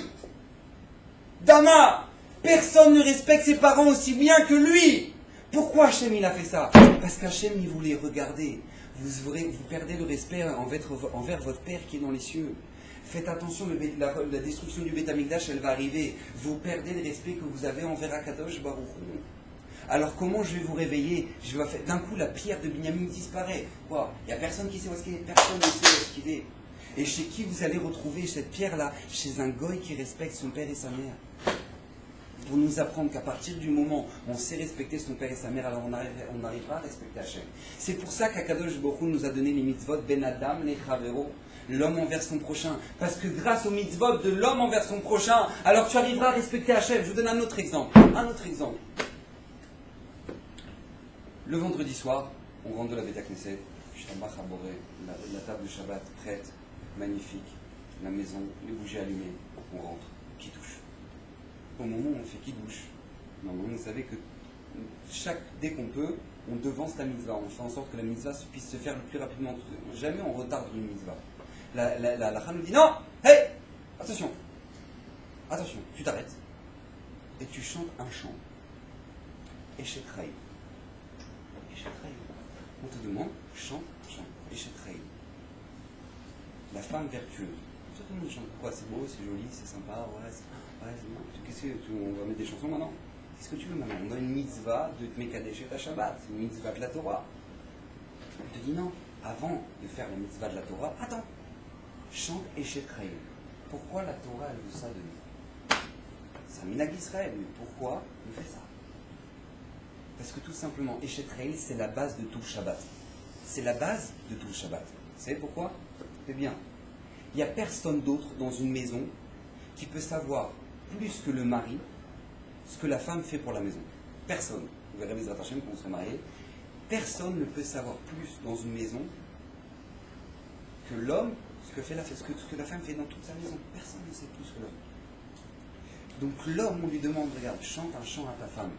Dama, personne ne respecte ses parents aussi bien que lui. Pourquoi Hachem il a fait ça? Parce qu'Hachem il voulait regarder. Vous perdez le respect envers votre Père qui est dans les cieux. Faites attention, la destruction du Beth Amikdash, elle va arriver. Vous perdez le respect que vous avez envers Akadosh Baruch Hu. Alors comment je vais vous réveiller? D'un coup, la pierre de Binyamin disparaît. Quoi? Il n'y a personne qui sait où est-ce qu'il est. Personne ne sait où est-ce qu'il est. Et chez qui vous allez retrouver cette pierre-là? Chez un goy qui respecte son père et sa mère. Pour nous apprendre qu'à partir du moment où on sait respecter son père et sa mère, alors on arrivera à respecter Hachem. C'est pour ça qu'Akadosh Baruch Hu nous a donné les mitzvot Ben Adam, les Chavero, l'homme envers son prochain. Parce que grâce aux mitzvot de l'homme envers son prochain, alors tu arriveras à respecter Hachem. Je vous donne un autre exemple. Le vendredi soir, on rentre de la Beth Knesset, Shtamach Haboré, la table de Shabbat prête, magnifique, la maison, les bougies allumées, on rentre, qui touche. Au moment où on fait kiddush, normalement vous savez que dès qu'on peut, on devance la mitzvah, on fait en sorte que la mitzvah puisse se faire le plus rapidement. Jamais on retarde une mitzvah. La Chane nous dit non, hey, attention, tu t'arrêtes et tu chantes un chant. Eshetraï. On te demande, chante, Eshetraï. La femme vertueuse. Tout le monde chante. Quoi, c'est beau, c'est joli, c'est sympa, qu'est-ce que on va mettre des chansons maintenant? Qu'est-ce que tu veux maintenant? On a une mitzvah de Mekadesh et Shabbat, c'est une mitzvah de la Torah. On te dit non, avant de faire la mitzvah de la Torah, attends, chante Eshetraï. Pourquoi la Torah elle veut ça de nous? C'est un minhag Israël, mais pourquoi on fait ça? Parce que tout simplement, Eshetraï, c'est la base de tout le Shabbat. C'est la base de tout le Shabbat. Vous savez pourquoi? Eh bien, il n'y a personne d'autre dans une maison qui peut savoir plus que le mari ce que la femme fait pour la maison. Personne. Vous verrez les attachés quand on sera mariés. Personne ne peut savoir plus dans une maison que l'homme, ce que la femme fait dans toute sa maison. Personne ne sait plus que l'homme. Donc l'homme, on lui demande, regarde, chante un chant à ta femme.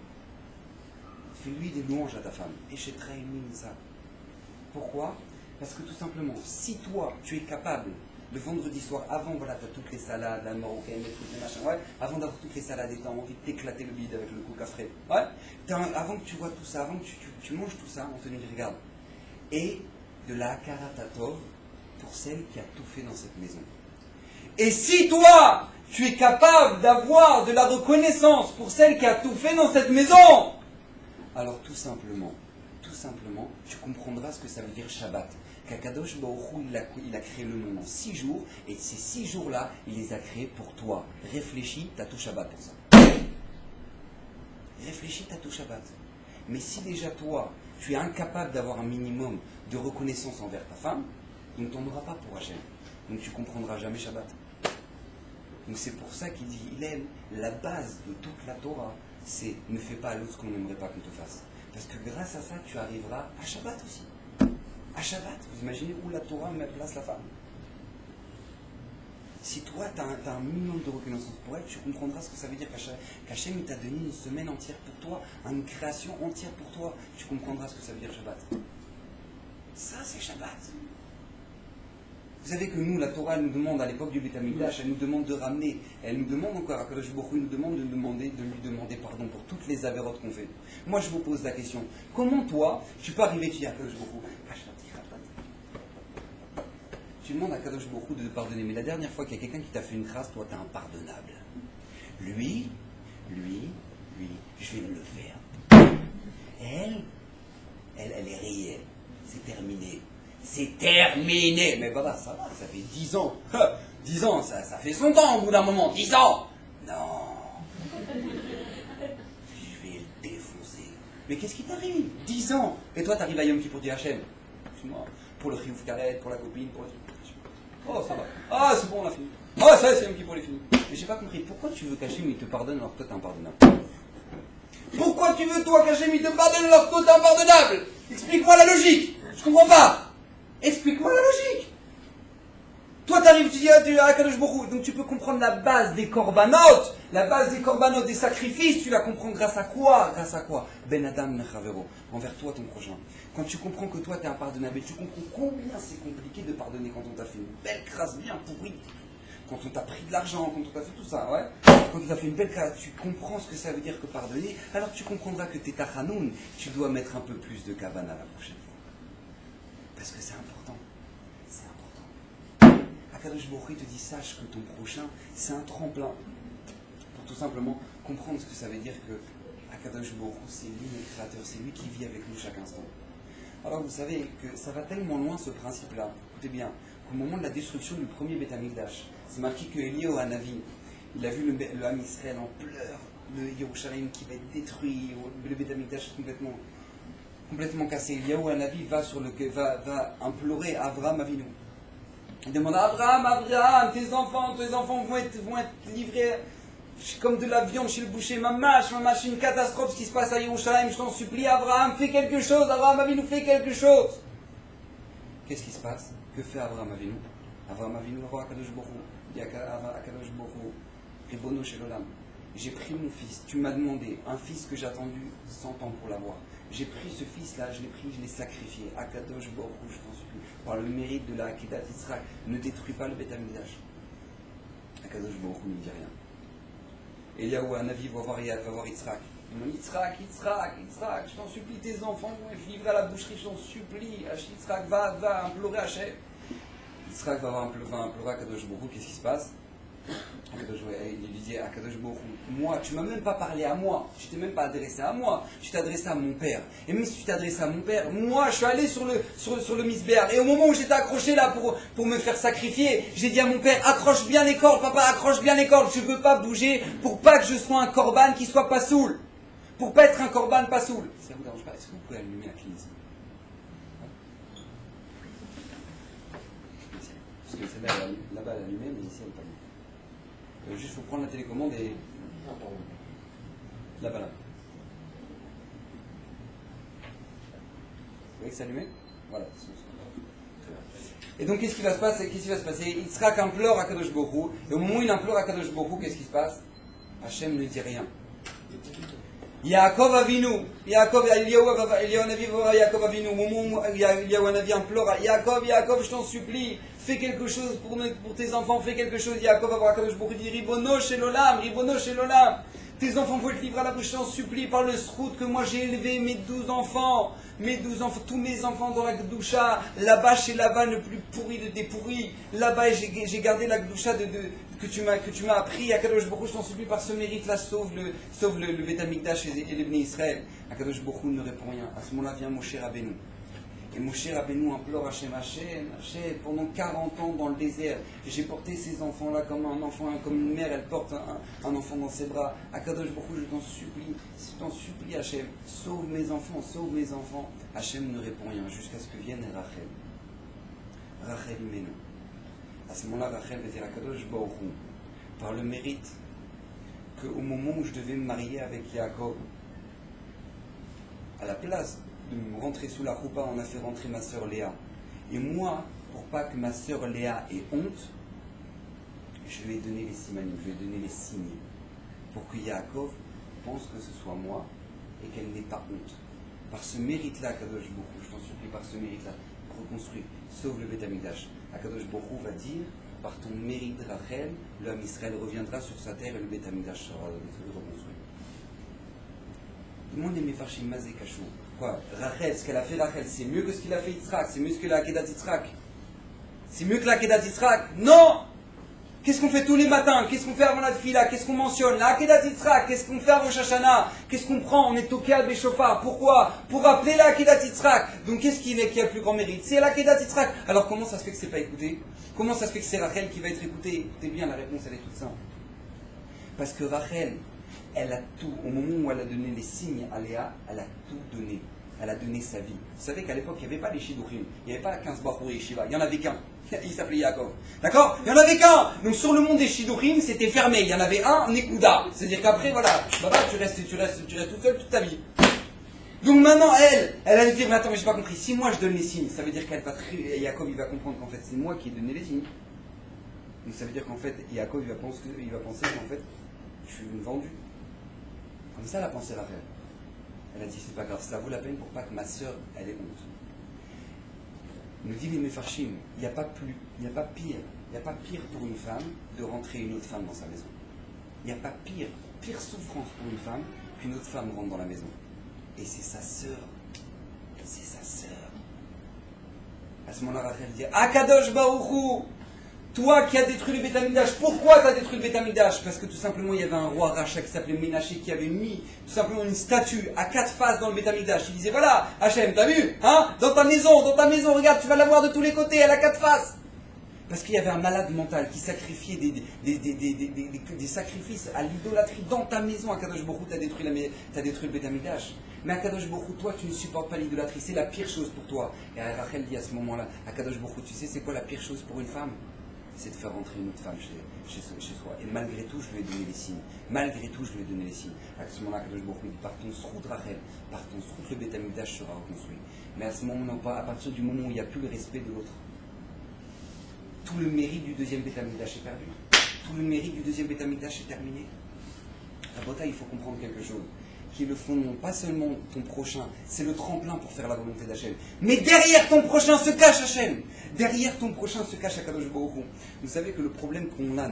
Fais-lui des louanges à ta femme. Et chez ça. Pourquoi? Parce que tout simplement, si toi, tu es capable, le vendredi soir, avant, voilà, tu as toutes les salades, la marocaine, toutes les machins, ouais, avant d'avoir toutes les salades et tu as envie de t'éclater le bide avec le coca frais, ouais, avant que tu vois tout ça, avant que tu manges tout ça, on te dit, regarde, et de la akaratatov pour celle qui a tout fait dans cette maison. Et si toi, tu es capable d'avoir de la reconnaissance pour celle qui a tout fait dans cette maison, alors tout simplement, tu comprendras ce que ça veut dire Shabbat. Qu'Akadosh Baruch Hu, il a créé le monde en 6 jours, et ces 6 jours-là, il les a créés pour toi. Réfléchis, t'as tout Shabbat pour ça. Réfléchis, t'as tout Shabbat. Mais si déjà toi, tu es incapable d'avoir un minimum de reconnaissance envers ta femme, donc tu n'en auras pas pour Hachem. Donc tu ne comprendras jamais Shabbat. Donc c'est pour ça qu'il dit, il aime la base de toute la Torah, c'est ne fais pas à l'autre ce qu'on n'aimerait pas qu'on te fasse. Parce que grâce à ça, tu arriveras à Shabbat aussi. À Shabbat, vous imaginez où la Torah met place la femme. Si toi, tu as un minimum de reconnaissance pour elle, tu comprendras ce que ça veut dire qu'Hachem t'a donné une semaine entière pour toi, une création entière pour toi. Tu comprendras ce que ça veut dire Shabbat. Ça, c'est Shabbat. Vous savez que nous, la Torah, elle nous demande, à l'époque du Beth Amikdash, elle nous demande de ramener, elle nous demande encore, à Kadosh Baruch Hu, nous demande de lui demander pardon pour toutes les avérotes qu'on fait. Moi, je vous pose la question, comment toi, tu peux arriver, tu dis à Kadosh Baruch Hu, tu demandes à Kadosh Baruch Hu de te pardonner, mais la dernière fois qu'il y a quelqu'un qui t'a fait une crasse, toi, t'es impardonnable. Lui, je vais me le faire. Elle est réelle, c'est terminé. C'est terminé. Mais voilà, ça va, ça fait 10 ans. 10 ans, ça fait son temps au bout d'un moment. 10 ans. Non. Je vais le défoncer. Mais qu'est-ce qui t'arrive? 10 ans. Et toi, t'arrives à Yom Kippour, dire Hachem. Excuse-moi. Pour le Chiouf Karet, pour la copine, pour le... Oh, ça va. Ah, c'est bon, on a fini. Oh, ça, c'est Yom Kippour, il est fini. Mais j'ai pas compris. Pourquoi tu veux qu'Hachem il te pardonne alors que toi, t'es impardonnable? Pourquoi tu veux, toi, qu'Hachem il te pardonne alors que toi, t'es impardonnable? Explique-moi la logique. Je comprends pas. arrives, tu dis Akadosh Baruch Hu. Donc tu peux comprendre la base des korbanot, des sacrifices, tu la comprends grâce à quoi? Grâce à quoi? Ben Adam Nechavero, envers toi, ton prochain. Quand tu comprends que toi, tu es impardonnable, tu comprends combien c'est compliqué de pardonner quand on t'a fait une belle crasse bien pourrie. Quand on t'a pris de l'argent, quand on t'a fait tout ça, ouais. Quand on t'a fait une belle crasse, tu comprends ce que ça veut dire que pardonner, alors tu comprendras que t'es Tachanoun, tu dois mettre un peu plus de cabane à la prochaine fois. Parce que c'est important. C'est important. Akadosh Baruch Hu te dit, sache que ton prochain, c'est un tremplin. Pour tout simplement comprendre ce que ça veut dire que Akadosh Baruch Hu, c'est lui le créateur, c'est lui qui vit avec nous chaque instant. Alors vous savez que ça va tellement loin ce principe-là, écoutez bien, qu'au moment de la destruction du premier Beth Amikdash, c'est marqué que Eliyahu Hanavi, il a vu le Ham Israël en pleurs, le Yerushalayim qui va être détruit, le Beth Amikdash complètement cassé. Eliyahu Hanavi va implorer Avraham Avinu. Il demande à Avraham, tes enfants vont être livrés comme de la viande chez le boucher. Mamash, une catastrophe ce qui se passe à Yerushalayim, je t'en supplie, Avraham, fais quelque chose, Avraham Avinu, fais quelque chose. Qu'est-ce qui se passe? Que fait Avraham Avinu? Avraham Avinu va à Kadosh Baruch Hu, dit à Kadosh Baruch Hu, Ribono Shel Olam, j'ai pris mon fils, tu m'as demandé, un fils que j'ai attendu 100 ans pour l'avoir. J'ai pris ce fils-là, je l'ai sacrifié. À Kadosh Baruch Hu, je t'en supplie, par le mérite de la Akedat Yitzhak, ne détruis pas le Beth Amikdash. À Kadosh Baruch Hu ne dit rien. Eliyahu Hanavi va voir Yitzhak. Il dit Yitzhak, je t'en supplie, tes enfants vont être livrés à la boucherie, je t'en supplie. Yitzhak, va implorer Hachem. Yitzhak va implorer à Kadosh Baruch Hu, qu'est-ce qui se passe? Il lui dit à Kadosh Baruch Hu, moi, tu m'as même pas parlé à moi, tu t'es même pas adressé à moi, tu t'es adressé à mon père. Et même si tu t'es adressé à mon père, moi, je suis allé sur le misbéar. Et au moment où j'étais accroché là pour me faire sacrifier, j'ai dit à mon père, accroche bien les cordes, papa, accroche bien les cordes, je veux pas bouger pour pas que je sois un korban qui soit pas saoul. Pour pas être un korban pas saoul. Ça vous dérange pas? Est-ce que vous pouvez allumer la clé ici? Parce que celle-là, là-bas, elle est allumée, mais ici, elle n'est pas allumée. Juste, il faut prendre la télécommande et... Là-bas, là. Vous voyez que c'est allumé? Voilà. Et donc, qu'est-ce qui va se passer? Yitzhak implore à Kadosh Baruch Hu, et au moment où il implore à Kadosh Baruch Hu, qu'est-ce qui se passe? Hachem ne dit rien. Yaakov Avinu, Eliyahu Hanavi va voir Yaakov Avinu, au moment où Eliyahu Hanavi implore à Yaakov, je t'en supplie, fais quelque chose pour tes enfants, fais quelque chose. Yaakov va voir Kadosh Baruch Hu, dit Ribono Shel Olam, tes enfants vont être livrés à la bouche, je t'en supplie, par le srout que moi j'ai élevé mes 12 enfants, tous mes enfants dans la Gdoucha, là-bas chez Lavan le plus pourri des pourris, là-bas j'ai gardé la Gdoucha que tu m'as appris. À Kadosh Baruch Hu, je t'en supplie, par ce mérite-là, sauve le Beth Amikdash et les Bnei Israël. À Kadosh Baruch Hu ne répond rien. À ce moment-là vient Moshe Rabbeinu. Et Moshe Rabbeinu implore Hachem, pendant 40 ans dans le désert, j'ai porté ces enfants-là comme un enfant, comme une mère, elle porte un enfant dans ses bras. À Kadosh Baruch Hu, je t'en supplie Hachem, sauve mes enfants. Hachem ne répond rien, jusqu'à ce que vienne Rachel Imenu. À ce moment-là, Rachel va dire à Kadosh Baruch Hu, par le mérite qu'au moment où je devais me marier avec Yaakov, à la place de me rentrer sous la roupa, on a fait rentrer ma sœur Léa. Et moi, pour pas que ma sœur Léa ait honte, je lui ai donné les simanim, je lui ai donné les signes, pour que Yaakov pense que ce soit moi et qu'elle n'ait pas honte. Par ce mérite-là, Kadosh Baruch Hu, je t'en supplie, par ce mérite-là, reconstruis, sauve le Beth Amikdash. Akadosh Baruch Hu va dire, par ton mérite, Rachel, l'homme Israël reviendra sur sa terre et le Beth Amikdash sera reconstruit. Tout le monde est méfarchim mazé kachou. Quoi? Rachel, ce qu'elle a fait Rachel, c'est mieux que ce qu'il a fait Yitzhak, c'est mieux que la Akedat Yitzhak. C'est mieux que la Akedat Yitzhak. Non! Qu'est-ce qu'on fait tous les matins? Qu'est-ce qu'on fait avant la fila? Qu'est-ce qu'on mentionne? La Akedat Yitzhak. Qu'est-ce qu'on fait avant Rosh Hashanah? Qu'est-ce qu'on prend? On est toqué à Béchofar. Pourquoi? Pour rappeler la Akedat Yitzhak. Donc qu'est-ce qui a le plus grand mérite? C'est la Akedat Yitzhak. Alors comment ça se fait que c'est pas écouté? Comment ça se fait que c'est Rachel qui va être écoutée? Écoutez bien, la réponse elle est toute simple. Parce que Rachel, elle a tout, au moment où elle a donné les signes à Léa, elle a tout donné. Elle a donné sa vie. Vous savez qu'à l'époque, il n'y avait pas les Shidduchim. Il n'y avait pas 15 Bachur et Shiva. Il n'y en avait qu'un. Il s'appelait Yaakov. D'accord? Il n'y en avait qu'un. Donc sur le monde des Shidduchim, c'était fermé. Il y en avait un, Nekuda. C'est-à-dire qu'après, voilà, baba, tu restes toute seule toute ta vie. Donc maintenant, elle allait dire, mais attends, mais j'ai pas compris. Si moi je donne les signes, ça veut dire qu'elle va Yaakov, il va comprendre qu'en fait, c'est moi qui ai donné les signes. Donc ça veut dire qu'en fait, Yaakov il va penser qu'en fait, je suis une vendue. Comme ça, elle a pensé Rachel. Elle a dit, c'est pas grave, ça vaut la peine pour pas que ma sœur, elle ait honte. Nous dit les Mefarshim, il n'y a pas pire pour une femme de rentrer une autre femme dans sa maison. Il n'y a pas pire souffrance pour une femme qu'une autre femme rentre dans la maison. Et c'est sa sœur. C'est sa sœur. À ce moment-là, Rachel dit, Akadosh Baruch Hu, toi qui as détruit le Beth Amikdash, pourquoi tu as détruit le Beth Amikdash? Parce que tout simplement, il y avait un roi Racha qui s'appelait Ménaché qui avait mis tout simplement une statue à 4 faces dans le Beth Amikdash. Il disait, voilà, Hachem, t'as vu, hein, dans ta maison, regarde, tu vas la voir de tous les côtés, elle a 4 faces. Parce qu'il y avait un malade mental qui sacrifiait des sacrifices à l'idolâtrie dans ta maison. Akadosh Baruch Hu, t'as détruit le Beth Amikdash. Mais Akadosh Baruch Hu, toi, tu ne supportes pas l'idolâtrie. C'est la pire chose pour toi. Et Rachel dit à ce moment-là, Akadosh Baruch Hu, tu sais, c'est quoi la pire chose pour une femme? C'est de faire rentrer une autre femme chez soi. Et malgré tout, je lui ai donné les signes. À ce moment-là, Akadosh Baruch Hu dit, par ton srout, Rachel, par ton srout, le Beth Amikdash sera reconstruit. Mais à ce moment-là, à partir du moment où il n'y a plus le respect de l'autre, tout le mérite du deuxième Beth Amikdash est perdu. Tout le mérite du deuxième Beth Amikdash est terminé. La bataille, il faut comprendre quelque chose. Qui est le fondement, pas seulement ton prochain, c'est le tremplin pour faire la volonté d'Hachem. Mais derrière ton prochain se cache Hachem. Derrière ton prochain se cache Akadosh Baruch Hu. Vous savez que le problème qu'on a,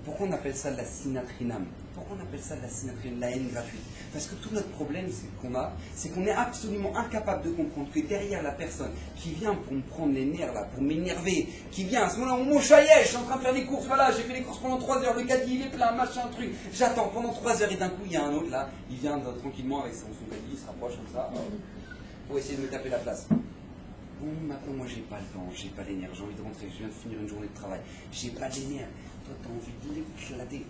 pourquoi on appelle ça la sinatrinam? Pourquoi on appelle ça la sinatrinam, la haine gratuite? Parce que tout notre problème c'est qu'on est absolument incapable de comprendre que derrière la personne qui vient pour me prendre les nerfs là, pour m'énerver, qui vient à ce moment-là, mon chahier, je suis en train de faire les courses, voilà, j'ai fait les courses pendant 3 heures, le caddie il est plein, machin, truc, j'attends pendant 3 heures et d'un coup il y a un autre là, il vient tranquillement avec son caddie, il se rapproche comme ça, pour essayer de me taper la place. Bon, maintenant moi j'ai pas le temps, j'ai pas les nerfs, j'ai envie de rentrer, je viens de finir une journée de travail, j'ai pas les nerfs, toi t'as envie de l'éclater.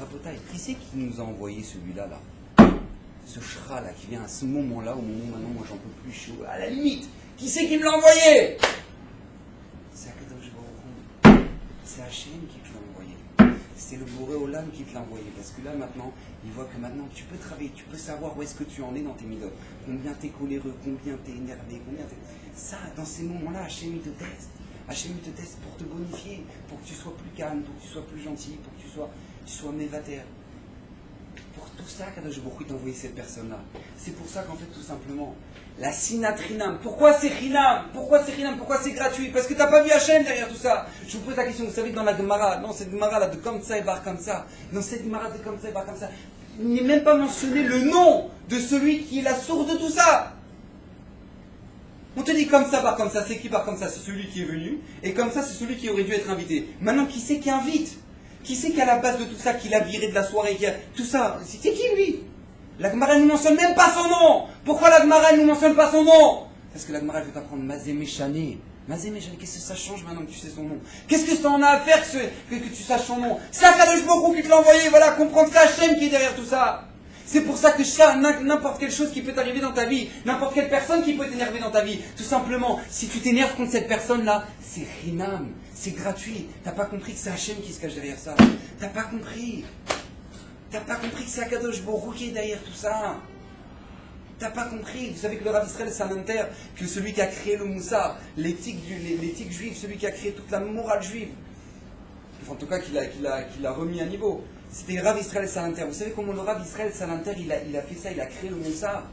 Rabotaï, qui c'est qui nous a envoyé celui-là là? Ce chra là qui vient à ce moment-là, au moment où maintenant moi j'en peux plus, je suis à la limite. Qui c'est qui me l'a envoyé? C'est Akadosh Baruch Hu. C'est Hachem qui te l'a envoyé. C'est le Boré Olam qui te l'a envoyé. Parce que là maintenant, il voit que maintenant tu peux travailler, tu peux savoir où est-ce que tu en es dans tes midotes. Combien t'es coléreux, combien t'es énervé, combien t'es... Ça, dans ces moments-là, Hachem il te teste. Hachem il te teste pour te bonifier, pour que tu sois plus calme, pour que tu sois plus gentil, pour que tu sois mévater. Pour tout ça, Kadosh Baruch Hu t'a envoyé cette personne-là. C'est pour ça qu'en fait, tout simplement, la sinatrinam. Pourquoi c'est rinam? Pourquoi c'est gratuit? Parce que t'as pas vu Hachem derrière tout ça. Je vous pose la question, vous savez que dans la Gemara, dans cette Gemara là de comme ça et bar comme ça, dans cette Gemara de comme ça et bar comme ça, il n'est même pas mentionné le nom de celui qui est la source de tout ça. On te dit comme ça, par comme ça, c'est qui par comme ça? C'est celui qui est venu, et comme ça, c'est celui qui aurait dû être invité. Maintenant, qui c'est qui invite? Qui c'est qui a la base de tout ça, qui l'a viré de la soirée, qui a... tout ça? C'est qui lui? La Gemara ne nous mentionne même pas son nom. Pourquoi la Gemara ne nous mentionne pas son nom? Parce que la Gemara veut t'apprendre Mazé Méchané. Mazé Méchané, qu'est-ce que ça change maintenant que tu sais son nom? Qu'est-ce que ça en a à faire que tu saches son nom? C'est Akadosh Baruch Hu qui te l'a envoyé, voilà, comprendre que c'est Hachem qui est derrière tout ça. C'est pour ça que n'importe quelle chose qui peut t'arriver dans ta vie, n'importe quelle personne qui peut t'énerver dans ta vie, tout simplement, si tu t'énerves contre cette personne-là, c'est rinam, c'est gratuit. T'as pas compris que c'est Hachem qui se cache derrière ça. T'as pas compris. T'as pas compris que c'est Akadosh Baruch Hu qui est derrière tout ça. T'as pas compris. Vous savez que le Rav Israël Salanter, que celui qui a créé le Moussar, l'éthique juive, celui qui a créé toute la morale juive, enfin, en tout cas qu'il a remis à niveau. C'était Rav Israël Salanter. Vous savez comment le Rav Israël Salanter, il a fait ça, il a créé le Moussar?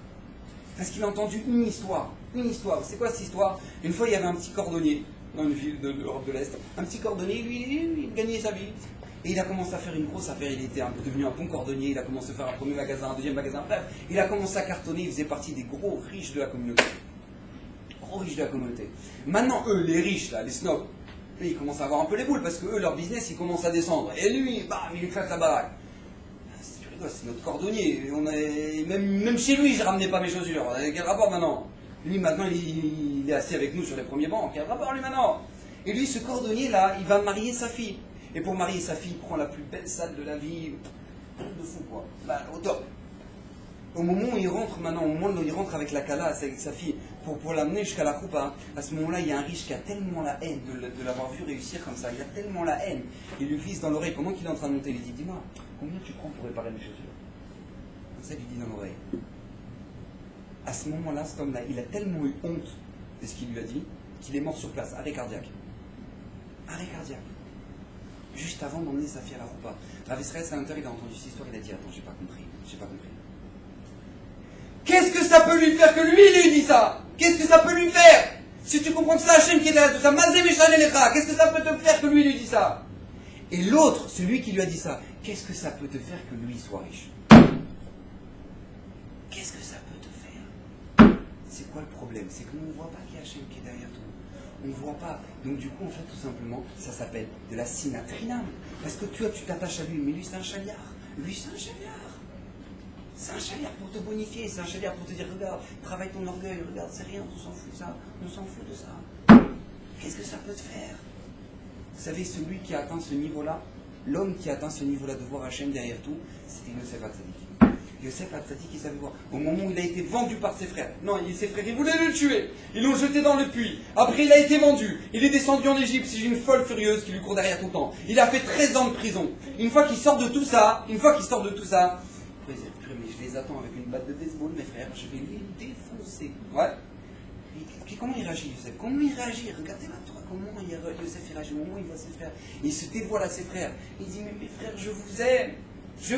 Parce qu'il a entendu une histoire. Une histoire. C'est quoi cette histoire? Une fois, il y avait un petit cordonnier dans une ville de l'Europe de l'Est. Un petit cordonnier, lui, il gagnait sa vie. Et il a commencé à faire une grosse affaire. Il était devenu un bon cordonnier. Il a commencé à faire un premier magasin, un deuxième magasin. Bref, il a commencé à cartonner. Il faisait partie des gros riches de la communauté. Gros riches de la communauté. Maintenant, eux, les riches, là, les snobs, ils commencent à avoir un peu les boules parce que eux, leur business, il commence à descendre. Et lui, bam, il éclate la baraque. C'est notre cordonnier. Même chez lui, je ramenais pas mes chaussures. Quel rapport maintenant? Lui, maintenant, il est assis avec nous sur les premiers bancs. Quel rapport, lui, maintenant? Et lui, ce cordonnier-là, il va marier sa fille. Et pour marier sa fille, il prend la plus belle salle de la vie. Truc de fou, quoi. Là, au top. Au moment où il rentre maintenant, au moment où il rentre avec la Kala, avec sa fille, pour l'amener jusqu'à la Koupa, à ce moment-là, il y a un riche qui a tellement la haine de l'avoir vu réussir comme ça, il a tellement la haine, il lui glisse dans l'oreille, pendant qu'il est en train de monter, il lui dit, dis-moi, combien tu prends pour réparer mes chaussures? Comme ça, il lui dit dans l'oreille. À ce moment-là, cet homme-là, il a tellement eu honte de ce qu'il lui a dit, qu'il est mort sur place, arrêt cardiaque. arrêt cardiaque. Juste avant d'emmener sa fille à la roupa. Rav Israël Salanter, il a entendu cette histoire, il a dit attends, j'ai pas compris. Qu'est-ce que ça peut lui faire que lui dit ça? Qu'est-ce que ça peut lui faire? Si tu comprends que c'est Hachem qui est derrière tout ça, qu'est-ce que ça peut te faire que lui dit ça? Et l'autre, celui qui lui a dit ça, qu'est-ce que ça peut te faire que lui soit riche? Qu'est-ce que ça peut te faire? C'est quoi le problème? C'est que nous ne voit pas qu'il y a Hachem qui est derrière tout. On ne voit pas. Donc du coup, en fait, tout simplement, ça s'appelle de la sinatrinam. Parce que tu t'attaches à lui, mais lui c'est un chaliard. Lui c'est un chaliard. C'est un chaliard pour te bonifier, c'est un chaliard pour te dire regarde, travaille ton orgueil, regarde, c'est rien, on s'en fout de ça, on s'en fout de ça. Qu'est-ce que ça peut te faire? Vous savez, celui qui a atteint ce niveau-là, l'homme qui a atteint ce niveau-là de voir Hachem derrière tout, c'était Yosef Hatzadik. Yosef Hatzadik, il savait voir. Au moment où il a été vendu par ses frères, non, ses frères, ils voulaient le tuer, ils l'ont jeté dans le puits. Après, il a été vendu, il est descendu en Égypte, c'est une folle furieuse qui lui court derrière tout le temps. Il a fait 13 ans de prison. Une fois qu'il sort de tout ça, mais je les attends avec une batte de baseball, mes frères, je vais les défoncer. Ouais. Et comment il réagit, Yosef? Comment il réagit? Regardez-la, toi, comment Yosef il réagit au moment où il voit ses frères. Il se dévoile à ses frères. Il dit, mais mes frères, je vous aime. Je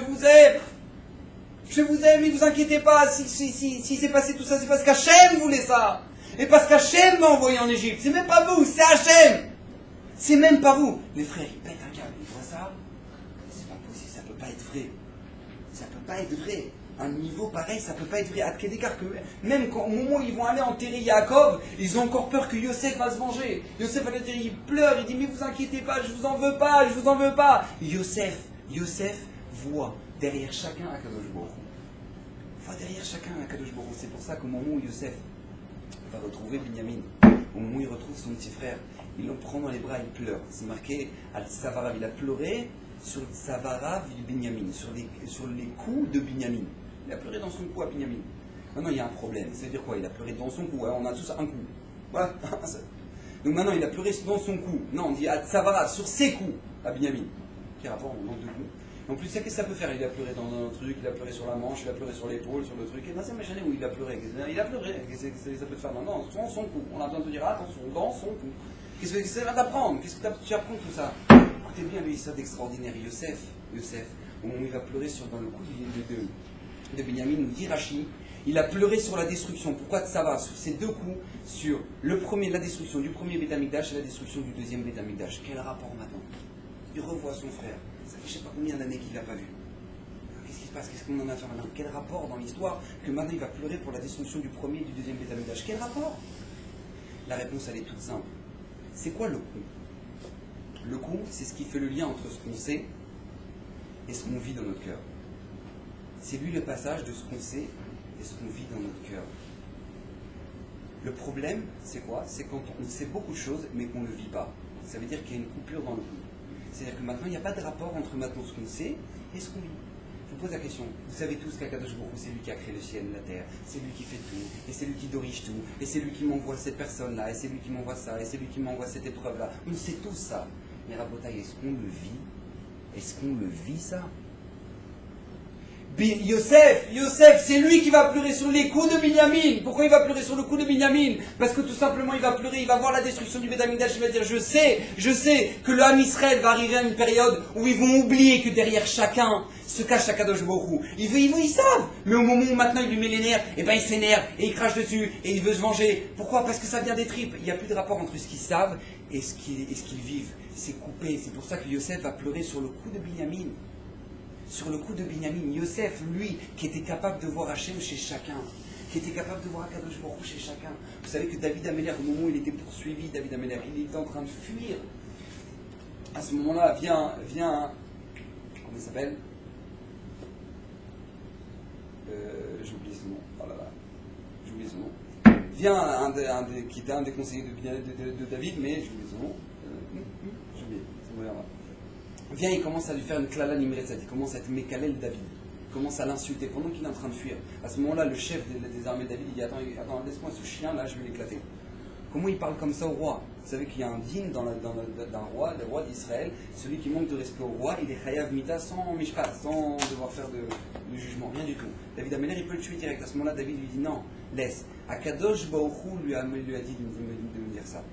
vous aime, mais vous inquiétez pas, si s'est passé tout ça, c'est parce qu'Hachem voulait ça. Et parce qu'Hachem m'a envoyé en Égypte. C'est même pas vous, c'est Hachem. C'est même pas vous. Les frères, ils pètent un câble. Ils voient ça. C'est pas possible, ça peut pas être vrai. Ça peut pas être vrai. Un niveau pareil, ça peut pas être vrai. À quel écart que même au moment où ils vont aller enterrer Yaakov, ils ont encore peur que Yosef va se venger. Yosef va le dire, il pleure, il dit mais vous inquiétez pas, je vous en veux pas. Yosef voit derrière chacun Akadosh Baruch Hu. C'est pour ça qu'au moment où Yosef va retrouver Binyamin, au moment où il retrouve son petit frère, il le prend dans les bras, il pleure. C'est marqué Al Savarav, il a pleuré sur le Savarav de Binyamin, sur les coups de Binyamin. Il a pleuré dans son cou à Binyamin. Maintenant il y a un problème. Ça veut dire quoi? Il a pleuré dans son cou. On a tous un coup. Voilà. Donc maintenant il a pleuré dans son cou. Non, on dit Al Savarav, sur ses coups à Binyamin. Quel rapport? On manque de coups. En plus, qu'est-ce que ça peut faire? Il a pleuré dans un truc, il a pleuré sur la manche, il a pleuré sur l'épaule, sur le truc. Et ben c'est méchant où il a pleuré. Il a pleuré. Qu'est-ce que ça peut te faire maintenant? Dans son cou. On a besoin de te dire attention, dans son cou. Qu'est-ce que ça va t'apprendre? Qu'est-ce que tu apprends tout ça? Écoutez bien lui, ça d'extraordinaire. Yosef, au moment où il va pleurer dans le cou de Binyamin, nous dit Rashi, il a pleuré sur la destruction. Pourquoi ça va? Sur ces deux coups, sur la destruction du premier Beth Amikdash et la destruction du deuxième Beth Amikdash. Quel rapport maintenant? Il revoit son frère. Ça fait je ne sais pas combien d'années qu'il ne l'a pas vu. Qu'est-ce qui se passe? Qu'est-ce qu'on en a à faire maintenant? Quel rapport dans l'histoire que maintenant il va pleurer pour la destruction du premier et du deuxième Beth Amikdash? Quel rapport? La réponse, elle est toute simple. C'est quoi le coup? Le coup, c'est ce qui fait le lien entre ce qu'on sait et ce qu'on vit dans notre cœur. C'est lui le passage de ce qu'on sait et ce qu'on vit dans notre cœur. Le problème, c'est quoi? C'est quand on sait beaucoup de choses, mais qu'on ne le vit pas. Ça veut dire qu'il y a une coupure dans le coup. C'est-à-dire que maintenant, il n'y a pas de rapport entre maintenant ce qu'on sait et ce qu'on vit. Je vous pose la question. Vous savez tous qu'Akadosh Baruch Hu, c'est lui qui a créé le ciel, la terre, c'est lui qui fait tout, et c'est lui qui dirige tout, et c'est lui qui m'envoie cette personne-là, et c'est lui qui m'envoie ça, et c'est lui qui m'envoie cette épreuve-là. On sait tout ça. Mais Rabotaï, est-ce qu'on le vit? Est-ce qu'on le vit ça? Yosef, c'est lui qui va pleurer sur les coups de Binyamin. Pourquoi il va pleurer sur le coup de Binyamin? Parce que tout simplement il va pleurer, il va voir la destruction du Beth Amikdash, il va dire je sais que le Ham Israël va arriver à une période où ils vont oublier que derrière chacun se cache Akadosh Baruch Hu. Ils savent, mais au moment où maintenant il lui met les nerfs, et ben il s'énerve et il crache dessus et il veut se venger. Pourquoi? Parce que ça vient des tripes. Il n'y a plus de rapport entre ce qu'ils savent et ce qu'ils vivent. C'est coupé. C'est pour ça que Yosef va pleurer sur le coup de Binyamin. Sur le coup de Binyamin, Yosef, lui, qui était capable de voir Hachem chez chacun, qui était capable de voir Akadosh Baruch Hu chez chacun. Vous savez que David Améler, au moment où il était poursuivi, David Améler, il était en train de fuir. À ce moment-là, vient, comment il s'appelle? J'oublie son nom. Oh là là, j'oublie son nom. Vient qui était un des conseillers de David, mais j'oublie son nom. J'oublie, c'est bon, là. Vient, il commence à lui faire une klala nimretzat, il commence à être Mekalel David, il commence à l'insulter pendant qu'il est en train de fuir. À ce moment-là, le chef des armées de David, il dit attends, laisse-moi ce chien là, je vais l'éclater. Comment il parle comme ça au roi? Vous savez qu'il y a un digne d'un roi, le roi d'Israël, celui qui manque de respect au roi, il est chayav mita sans mishpat, sans devoir faire de jugement, rien du tout. David Améler, il peut le tuer direct. À ce moment-là, David lui dit non, laisse. Akadosh Baruch Hu lui a dit de me dire ça.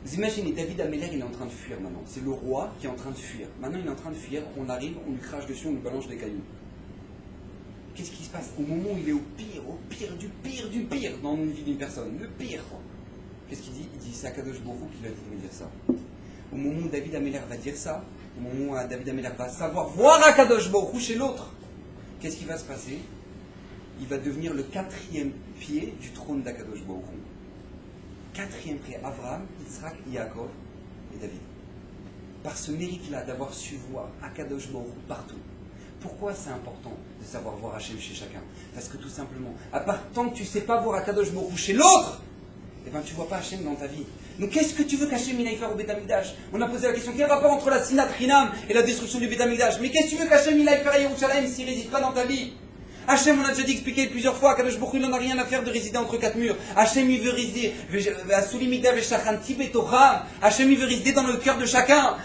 Vous imaginez, David Améler, il est en train de fuir maintenant. C'est le roi qui est en train de fuir. Maintenant, il est en train de fuir, on arrive, on lui crache dessus, on lui balance des cailloux. Qu'est-ce qui se passe? Au moment où il est au pire du pire dans une vie d'une personne, le pire. Qu'est-ce qu'il dit? Il dit, c'est Akadosh Baruch Hu qui va dire ça. Au moment où David Améler va dire ça, au moment où David Améler va savoir voir Akadosh Baruch Hu chez l'autre, qu'est-ce qui va se passer? Il va devenir le 4e pied du trône d'Akadosh Baruch Hu. 4e pied, Abraham, Yitzhak, Yaakov et David. Par ce mérite-là d'avoir su voir Akadosh Baruch Hu partout. Pourquoi c'est important de savoir voir Hachem chez chacun? Parce que tout simplement, tant que tu ne sais pas voir Akadosh Baruch Hu chez l'autre, eh ben, tu ne vois pas Hachem dans ta vie. Donc qu'est-ce que tu veux qu'Hachem il aille faire au Beth Amikdash? On a posé la question, quel rapport entre la Sinat Rinam et la destruction du Beth Amikdash? Mais qu'est-ce que tu veux qu'Hachem il aille faire à Yerushalayim s'il ne réside pas dans ta vie? Hachem, on a déjà dit, expliqué plusieurs fois, qu'Akadosh Baruch Hu n'en a rien à faire de résider entre 4 murs. Hachem, il veut résider, Hachem, il veut résider dans le cœur de chacun.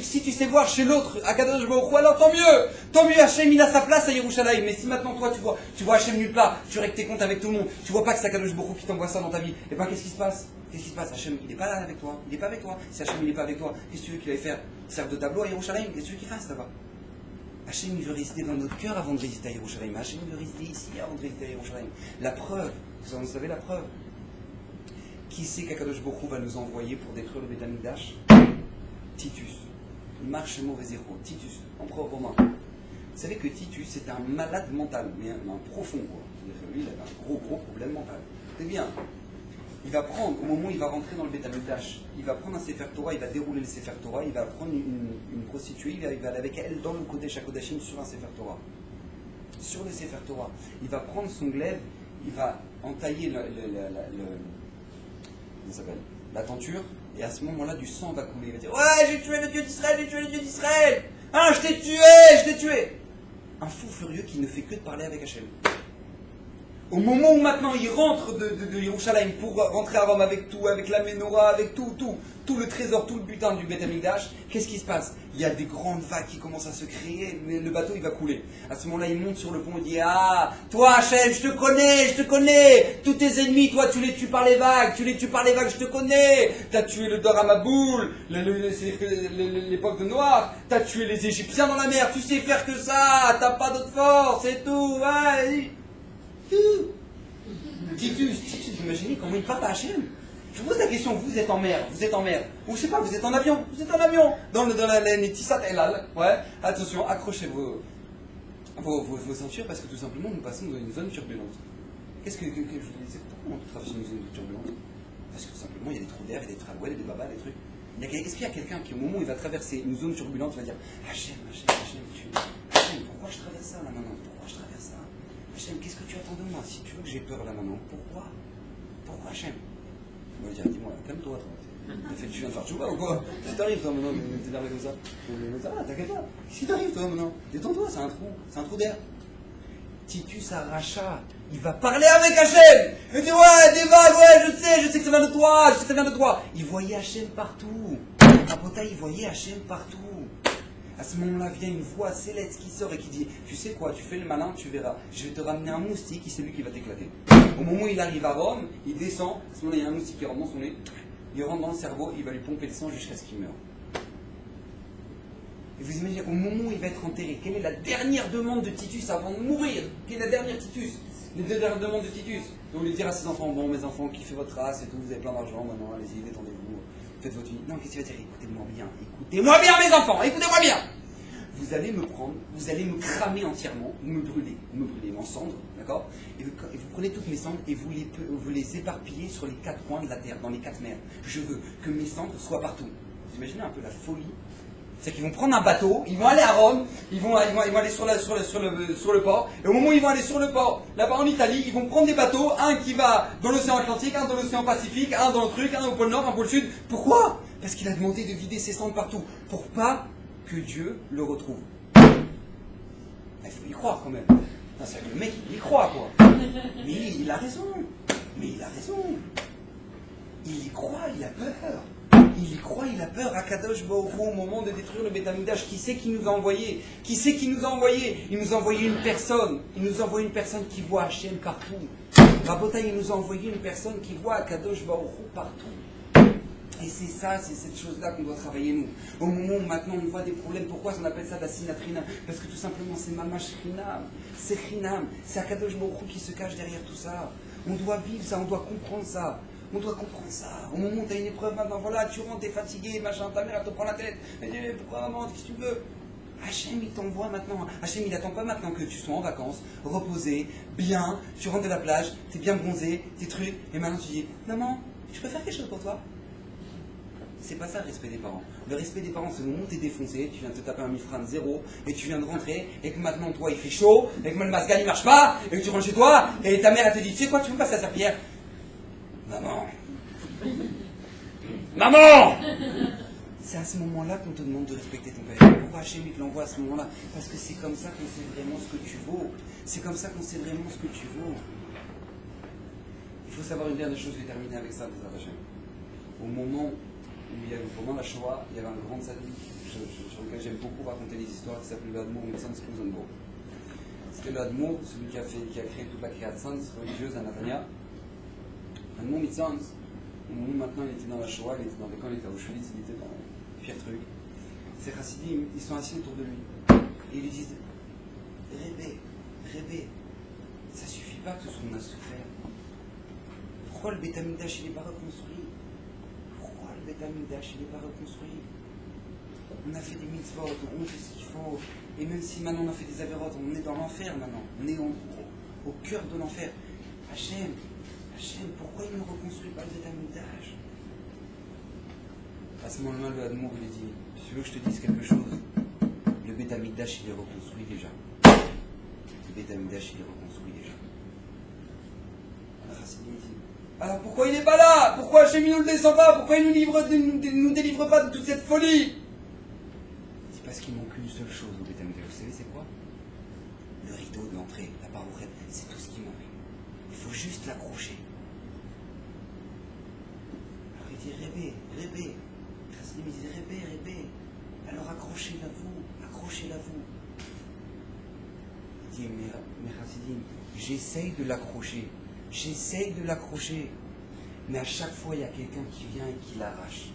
Si tu sais voir chez l'autre, Akadosh Baruch Hu, alors tant mieux, Hachem, il a sa place à Yerushalayim. Mais si maintenant toi, tu vois Hachem nulle part, tu règles tes comptes avec tout le monde, tu vois pas que c'est Akadosh Baruch Hu qui t'envoie ça dans ta vie, et ben qu'est-ce qui se passe? Hachem, il n'est pas là avec toi, il n'est pas avec toi. Si Hachem, il n'est pas avec toi, qu'est-ce que tu veux qu'il aille faire? Servir de tableau à Yerushalayim? Qu'est-ce que tu veux qu'il fasse là-bas? Hachem, il veut résider dans notre cœur avant de résider à Yerushalayim. Hachem, il veut résider ici avant de résider à Yerushalayim. La preuve, vous savez la preuve. Qui c'est qu'Akadosh Baruch Hu va nous envoyer pour détruire le Beth Amikdash? Titus. Il marche mauvais héros. Titus, empereur romain. Vous savez que Titus, c'est un malade mental, mais un profond, quoi. Lui, il avait un gros problème mental. C'est bien. Il va prendre, au moment où il va rentrer dans le Beth Amikdash, il va prendre un Sefer Torah, il va dérouler le Sefer Torah, il va prendre une prostituée, il va aller avec elle dans le Kodesh HaKodashim sur un Sefer Torah. Sur le Sefer Torah, il va prendre son glaive, il va entailler la tenture, et à ce moment-là, du sang va couler. Il va dire, ouais, j'ai tué le Dieu d'Israël, hein, je t'ai tué. Un fou furieux qui ne fait que de parler avec Hachem. Au moment où maintenant il rentre de Yerushalayim pour rentrer à Rome avec tout, avec la menorah, avec tout le trésor, tout le butin du Beth Amikdash, qu'est-ce qui se passe? Il y a des grandes vagues qui commencent à se créer, le bateau il va couler. À ce moment-là, il monte sur le pont et dit, ah, toi Hachem, je te connais, tous tes ennemis, toi tu les tues par les vagues, je te connais, t'as tué le Dor Amaboul, l'époque de Noir, t'as tué les Égyptiens dans la mer, tu sais faire que ça, t'as pas d'autre force, c'est tout, ouais. Titus, vous imaginez comment il parle à Hachem? Je vous pose la question, vous êtes en mer, ou je sais pas, vous êtes en avion, dans la Netissat Elal, ouais, attention, accrochez vos ceintures parce que tout simplement nous passons dans une zone turbulente. Qu'est-ce que je vous disais, pourquoi on traverse une zone turbulente? Parce que tout simplement il y a des trous d'air, il y a des tramways, des babas, des trucs. Est-ce qu'il y a quelqu'un qui au moment où il va traverser une zone turbulente va dire Hachem, pourquoi je traverse ça là maintenant? Hachem, qu'est-ce que tu attends de moi? Si tu veux que j'ai peur là maintenant, pourquoi Hachem? Il va dire, dis-moi, calme-toi, toi. Tu viens de faire tchouba ou quoi? Qu'est-ce qui t'arrive toi maintenant de t'énerver comme ça? Ça va, t'inquiète pas. Qu'est-ce qui t'arrive toi maintenant? Détends-toi, c'est un trou d'air. Titus Aracha, il va parler avec Hachem. Il dit, ouais, des vagues, ouais, je sais que ça vient de toi, Il voyait Hachem partout. Rabotai, il voyait Hachem partout. À ce moment-là, vient une voix céleste qui sort et qui dit, tu sais quoi, tu fais le malin, tu verras. Je vais te ramener un moustique et c'est lui qui va t'éclater. Au moment où il arrive à Rome, il descend. À ce moment-là, il y a un moustique qui rentre dans son nez. Il rentre dans le cerveau, il va lui pomper le sang jusqu'à ce qu'il meure. Et vous imaginez, au moment où il va être enterré, quelle est la dernière demande de Titus avant de mourir? Quelle est la dernière Les deux dernières demandes de Titus. Donc, il dire à ses enfants, bon, mes enfants, kiffez votre race et tout, vous avez plein d'argent, maintenant, allez-y, détendez-vous, faites votre vie. Non, qu'est-ce qu'il va dire? Écoutez-moi bien, mes enfants, écoutez-moi bien. Vous allez me prendre, vous allez me cramer entièrement, me brûler en cendres, d'accord? Et vous prenez toutes mes cendres et vous les éparpillez sur les 4 coins de la terre, dans les 4 mers. Je veux que mes cendres soient partout. Vous imaginez un peu la folie? C'est qu'ils vont prendre un bateau, ils vont aller à Rome, ils vont aller sur le port, et au moment où ils vont aller sur le port, là-bas en Italie, ils vont prendre des bateaux, un qui va dans l'océan Atlantique, un dans l'océan Pacifique, un dans le truc, un au pôle Nord, un au pôle Sud. Pourquoi? Parce qu'il a demandé de vider ses cendres partout, pour pas que Dieu le retrouve. Il faut y croire quand même. C'est que le mec, il y croit quoi. Mais il a raison. Il y croit, il a peur. Il a peur. Akadosh Baruch Hu, au moment de détruire le Beth Amikdash, qui c'est qui nous a envoyé? Il nous a envoyé une personne. Il nous a envoyé une personne qui voit Hachem partout. Rabotai, il nous a envoyé une personne qui voit Akadosh Baruch Hu partout. Et c'est ça, c'est cette chose-là qu'on doit travailler nous. Au moment où maintenant on voit des problèmes, pourquoi on appelle ça d'Asinatrina? Parce que tout simplement c'est Mamash Chinam, c'est Chinam, c'est Akadosh Baruch Hu qui se cache derrière tout ça. On doit vivre ça, on doit comprendre ça. On doit comprendre ça. Au moment où tu as une épreuve maintenant, voilà, tu rentres, tu es fatigué, machin, ta mère elle te prend la tête. Elle dit pourquoi maman, qu'est-ce que tu veux? Hachem il t'envoie maintenant. Hachem il n'attend pas maintenant que tu sois en vacances, reposé, bien, tu rentres de la plage, tu es bien bronzé, tes trucs, et maintenant tu dis maman, je peux faire quelque chose pour toi? C'est pas ça le respect des parents. Le respect des parents, c'est le moment où tu es défoncé, tu viens de te taper un mifran 0, et tu viens de rentrer, et que maintenant toi il fait chaud, et que le masgal il marche pas, et que tu rentres chez toi, et ta mère elle te dit, tu sais quoi, tu veux me passer la serpillière? Maman! Maman! C'est à ce moment-là qu'on te demande de respecter ton père. Pourquoi Hachem il te l'envoie à ce moment-là? Parce que c'est comme ça qu'on sait vraiment ce que tu vaux. C'est comme ça qu'on sait vraiment ce que tu vaux. Il faut savoir une dernière chose, je vais terminer avec ça, Hachem. Au moment où il y avait, pendant la Shoah, il y avait un grand tzaddik sur lequel j'aime beaucoup raconter des histoires qui s'appelle le Admour Mitzans Rosenborg. C'était le Admour, celui qui a créé toute la création religieuse à Natania. Admour Mitzans, au moment où maintenant il était dans la Shoah, il était dans les camps, il était à Auschwitz, il était dans le pire truc. Ces chassidim, ils sont assis autour de lui et ils lui disent Rébé, ça suffit pas tout ce qu'on a souffert. Pourquoi le Beth Amikdash il n'est pas reconstruit? Le Beth Amikdash, il n'est pas reconstruit. On a fait des mitzvot, on fait ce qu'il faut. Et même si maintenant on a fait des avérotes, on est dans l'enfer maintenant. On est au cœur de l'enfer. Hachem, pourquoi il ne reconstruit pas le Beth Amikdash? À ce moment-là, le Admour lui dit, si tu veux que je te dise quelque chose, le Beth Amikdash, il est reconstruit déjà. Le Beth Amikdash, il est reconstruit déjà. Alors pourquoi il n'est pas là? Pourquoi Hachem ne nous le descend pas? Pourquoi il nous délivre pas de toute cette folie? C'est parce qu'il manque une seule chose au Beth Amikdash. Vous savez c'est quoi? Le rideau de l'entrée, la parouchette, c'est tout ce qui manque. Il faut juste l'accrocher. Alors il dit Rébé. Chassidim il dit Rébé. Alors accrochez-la vous. Il dit mais Chassidim, j'essaye de l'accrocher, mais à chaque fois il y a quelqu'un qui vient et qui l'arrache.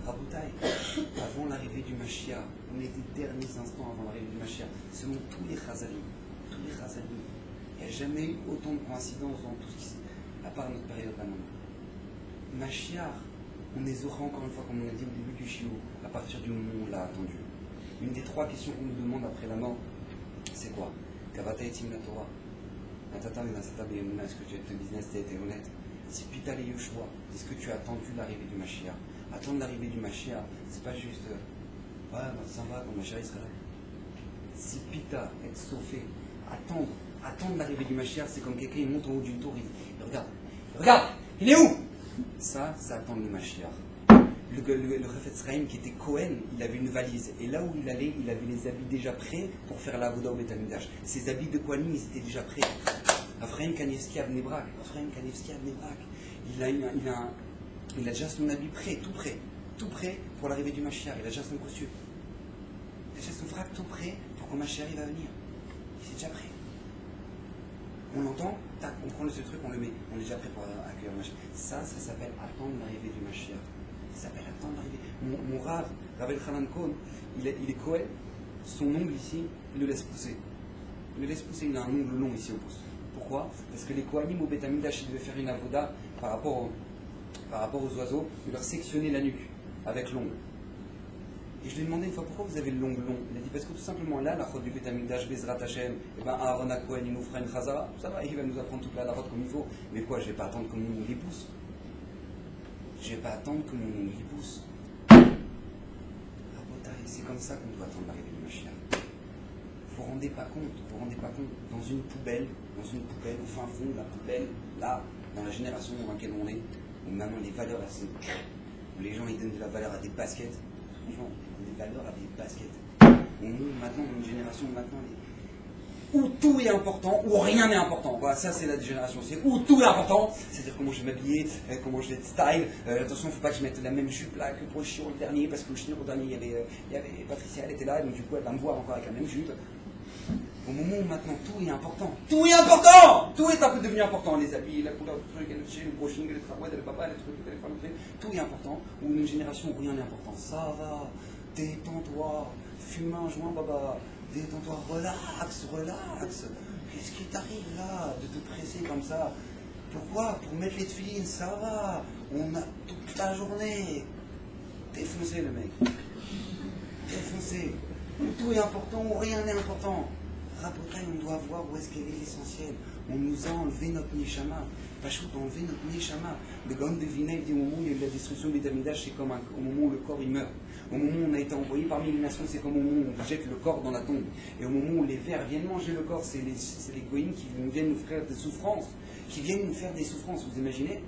Raboutaï, avant l'arrivée du Mashiach, on est des derniers instants avant l'arrivée du Mashiach, selon tous les chazalim, il n'y a jamais eu autant de coïncidences dans tout ce qui s'est, à part notre période maintenant. Mashiach, on les aura encore une fois, comme on a dit au début du Shiur, à partir du moment où on l'a attendu. Une des trois questions qu'on nous demande après la mort, c'est quoi? Kavata etim la Torah. Est-ce que tu as ton business, tu as été honnête? Si Pita le Yoshua, est-ce que tu as attendu l'arrivée du Mashiach? Attendre l'arrivée du Mashiach, c'est pas juste ça va quand Mashiach sera là. Si Pita est sauvé, attendre l'arrivée du Mashiach, c'est comme quelqu'un il monte en haut d'une tour, il dit regarde, il est où? Ça, c'est attendre le Mashiach. Le Chafetz Chaim qui était Cohen, il avait une valise. Et là où il allait, il avait les habits déjà prêts pour faire la Avoda au Beth Amikdash. Ses habits de Kohanim, ils étaient déjà prêts. Ephraim Kanevski à Bnei Brak. Il a déjà son habit prêt, tout prêt pour l'arrivée du Mashiach. Il a déjà son costume. Il a déjà son frac tout prêt pour quand Mashiach va venir. Il est déjà prêt. On l'entend, tac, on prend ce truc, on le met. On est déjà prêt pour accueillir le Mashiach. Ça s'appelle attendre l'arrivée du Mashiach. Ça s'appelle attendre l'arrivée. Mon Rav, Rav Elchanan Cohen, il est Cohen. Son ongle ici, il le laisse pousser. Il a un ongle long ici au pouce. Pourquoi? Parce que les Kohanim au Beth Amikdash, ils devaient faire une avoda par rapport aux oiseaux, de leur sectionner la nuque avec l'ongle. Et je lui ai demandé une fois pourquoi vous avez le long. Il a dit parce que tout simplement là, la chod du Beth Amikdash, Bezrat Hashem, et ben Aaron Cohen, il nous fera une chazara, ça va, il va nous apprendre toute la chod comme il faut. Mais quoi, je vais pas attendre que mon ongle y pousse. C'est comme ça qu'on doit attendre l'arrivée du Mashiach. Vous vous rendez pas compte, dans une poubelle, au fin fond de la poubelle, là, dans la génération dans laquelle on est, où maintenant les valeurs, elles sont, où les gens ils donnent de la valeur à des baskets, maintenant, une génération, où tout est important, où rien n'est important. Voilà, ça c'est la génération, c'est où tout est important, c'est-à-dire comment je vais m'habiller, comment je vais être style, attention, il ne faut pas que je mette la même jupe là que pour le chiro le dernier, parce que le chiro le dernier, il y avait Patricia, elle était là, donc du coup elle va me voir encore avec la même jupe. Au moment où maintenant tout est important, important. Tout est un peu devenu important. Les habits, la couleur du truc, le brushing, le travail, le papa, les trucs, les téléphones, tout est important. Ou une génération où rien n'est important. Ça va, détends-toi, fume un joint, baba. Détends-toi, relax, relax. Qu'est-ce qui t'arrive là, de te presser comme ça? Pourquoi? Pour mettre les tefilines, ça va. On a toute la journée. Défoncé le mec. Défoncé. Tout est important ou rien n'est important. Rabotaï, on doit voir où est-ce qu'elle est l'essentiel. On nous a enlevé notre Neshama. Pachout a enlevé notre Neshama. Le Gaon de Vilna, il dit au moment où il y a eu la destruction du Betamidash, c'est comme au moment où le corps il meurt. Au moment où on a été envoyé parmi les nations, c'est comme au moment où on jette le corps dans la tombe. Et au moment où les vers viennent manger le corps, c'est les goïms qui viennent nous faire des souffrances. Qui viennent nous faire des souffrances, vous imaginez?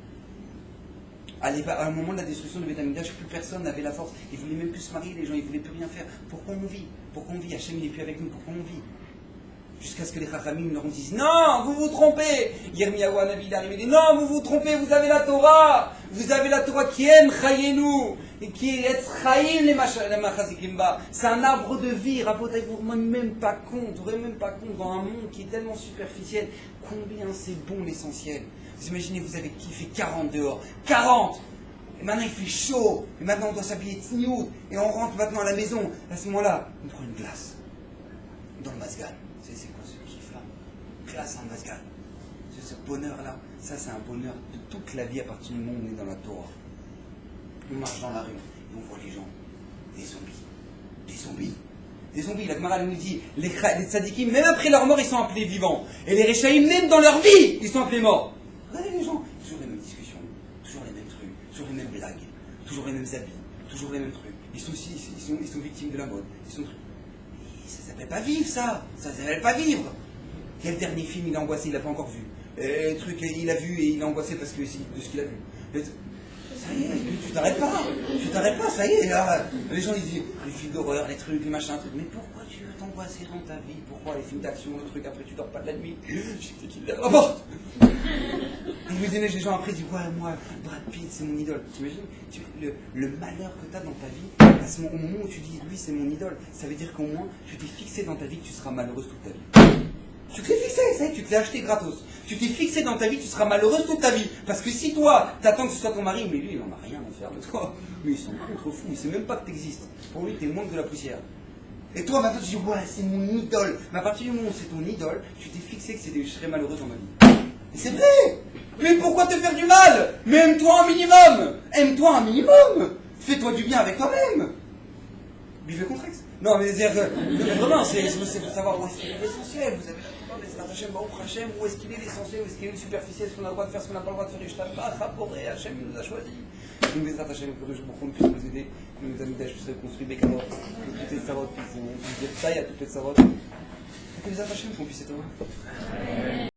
À un moment de la destruction de Betamidash, plus personne n'avait la force. Ils ne voulaient même plus se marier, les gens, ils ne voulaient plus rien faire. Pourquoi on vit? Pourquoi on vit? Hachem n'est plus avec nous, pourquoi on vit? Jusqu'à ce que les Chachamim leur disent non, vous vous trompez. Yirmiyahu Hanavi il arrive et dit non, vous vous trompez, vous avez la Torah. Vous avez la Torah qui aime Chayenu et qui est Chayim les Machazikimba. C'est un arbre de vie. Rabotai, vous ne vous rendez même pas compte, dans un monde qui est tellement superficiel, combien c'est bon l'essentiel. Vous imaginez, vous avez kiffé 40 dehors. 40. Et maintenant il fait chaud. Et maintenant on doit s'habiller tsniout. Et on rentre maintenant à la maison. À ce moment-là, on prend une glace. Dans le Mazgan. C'est quoi ce kiff-là? Glace en Mazgan. C'est ce bonheur-là. Ça, c'est un bonheur de toute la vie à partir du moment où on est dans la Torah. On marche dans la rue et on voit les gens. Des zombies. Des zombies. Des zombies. La Gemara nous dit, les tzadikim, même après leur mort, ils sont appelés vivants. Et les Rechaïm, même dans leur vie, ils sont appelés morts. Regardez les gens. Toujours les mêmes discussions. Toujours les mêmes trucs. Toujours les mêmes blagues. Toujours les mêmes habits. Toujours les mêmes trucs. Ils sont victimes de la mode. Ça s'appelle pas vivre, ça. Ça s'appelle pas vivre. Quel dernier film il a angoissé, il l'a pas encore vu. Le truc, il a vu et il a angoissé parce que de ce qu'il a vu. Ça y est, tu t'arrêtes pas, ça y est. Là, les gens ils disent, les films d'horreur, les trucs, les machins, trucs. Mais pourquoi tu veux t'angoisser dans ta vie? Pourquoi les films d'action, le truc, après tu dors pas de la nuit? Je sais qu'il la porte. Et vous imaginez, les gens après disent, ouais, moi, Brad Pitt, c'est mon idole. T'imagines le malheur que tu as dans ta vie, au moment où tu dis, lui, c'est mon idole, ça veut dire qu'au moins, tu t'es fixé dans ta vie que tu seras malheureuse toute ta vie. Tu t'es fixé, ça y est, tu te l'as acheté gratos. Tu t'es fixé dans ta vie, tu seras malheureuse toute ta vie. Parce que si toi, t'attends que ce soit ton mari, mais lui, il n'en a rien à faire de toi. Mais ils sont contre fous, il sait même pas que t'existes. Pour lui, t'es le monde de la poussière. Et toi, maintenant, tu dis, ouais, c'est mon idole. Mais à partir du moment où c'est ton idole, tu t'es fixé que je serai malheureuse dans ma vie. Et c'est vrai. Mais pourquoi te faire du mal? Mais aime-toi un minimum. Aime-toi un minimum. Fais-toi du bien avec toi-même. Buvez contrex. Non, mais vraiment, c'est pour savoir où est l'essentiel. Vous avez Hachem, Hachem, où est-ce qu'il est l'essentiel, où est-ce qu'il est le superficiel, ce qu'on a le droit de faire, ce qu'on n'a pas le droit de faire, Hachem nous a choisi. Nous les Hachem, pour que nous puissions nous aider, que nos amis d'âge puissent reconstruire Bekavot, que toutes les sarotes puissent dire taille à toutes les sarotes, que les Hachem qu'on puisse être heureux.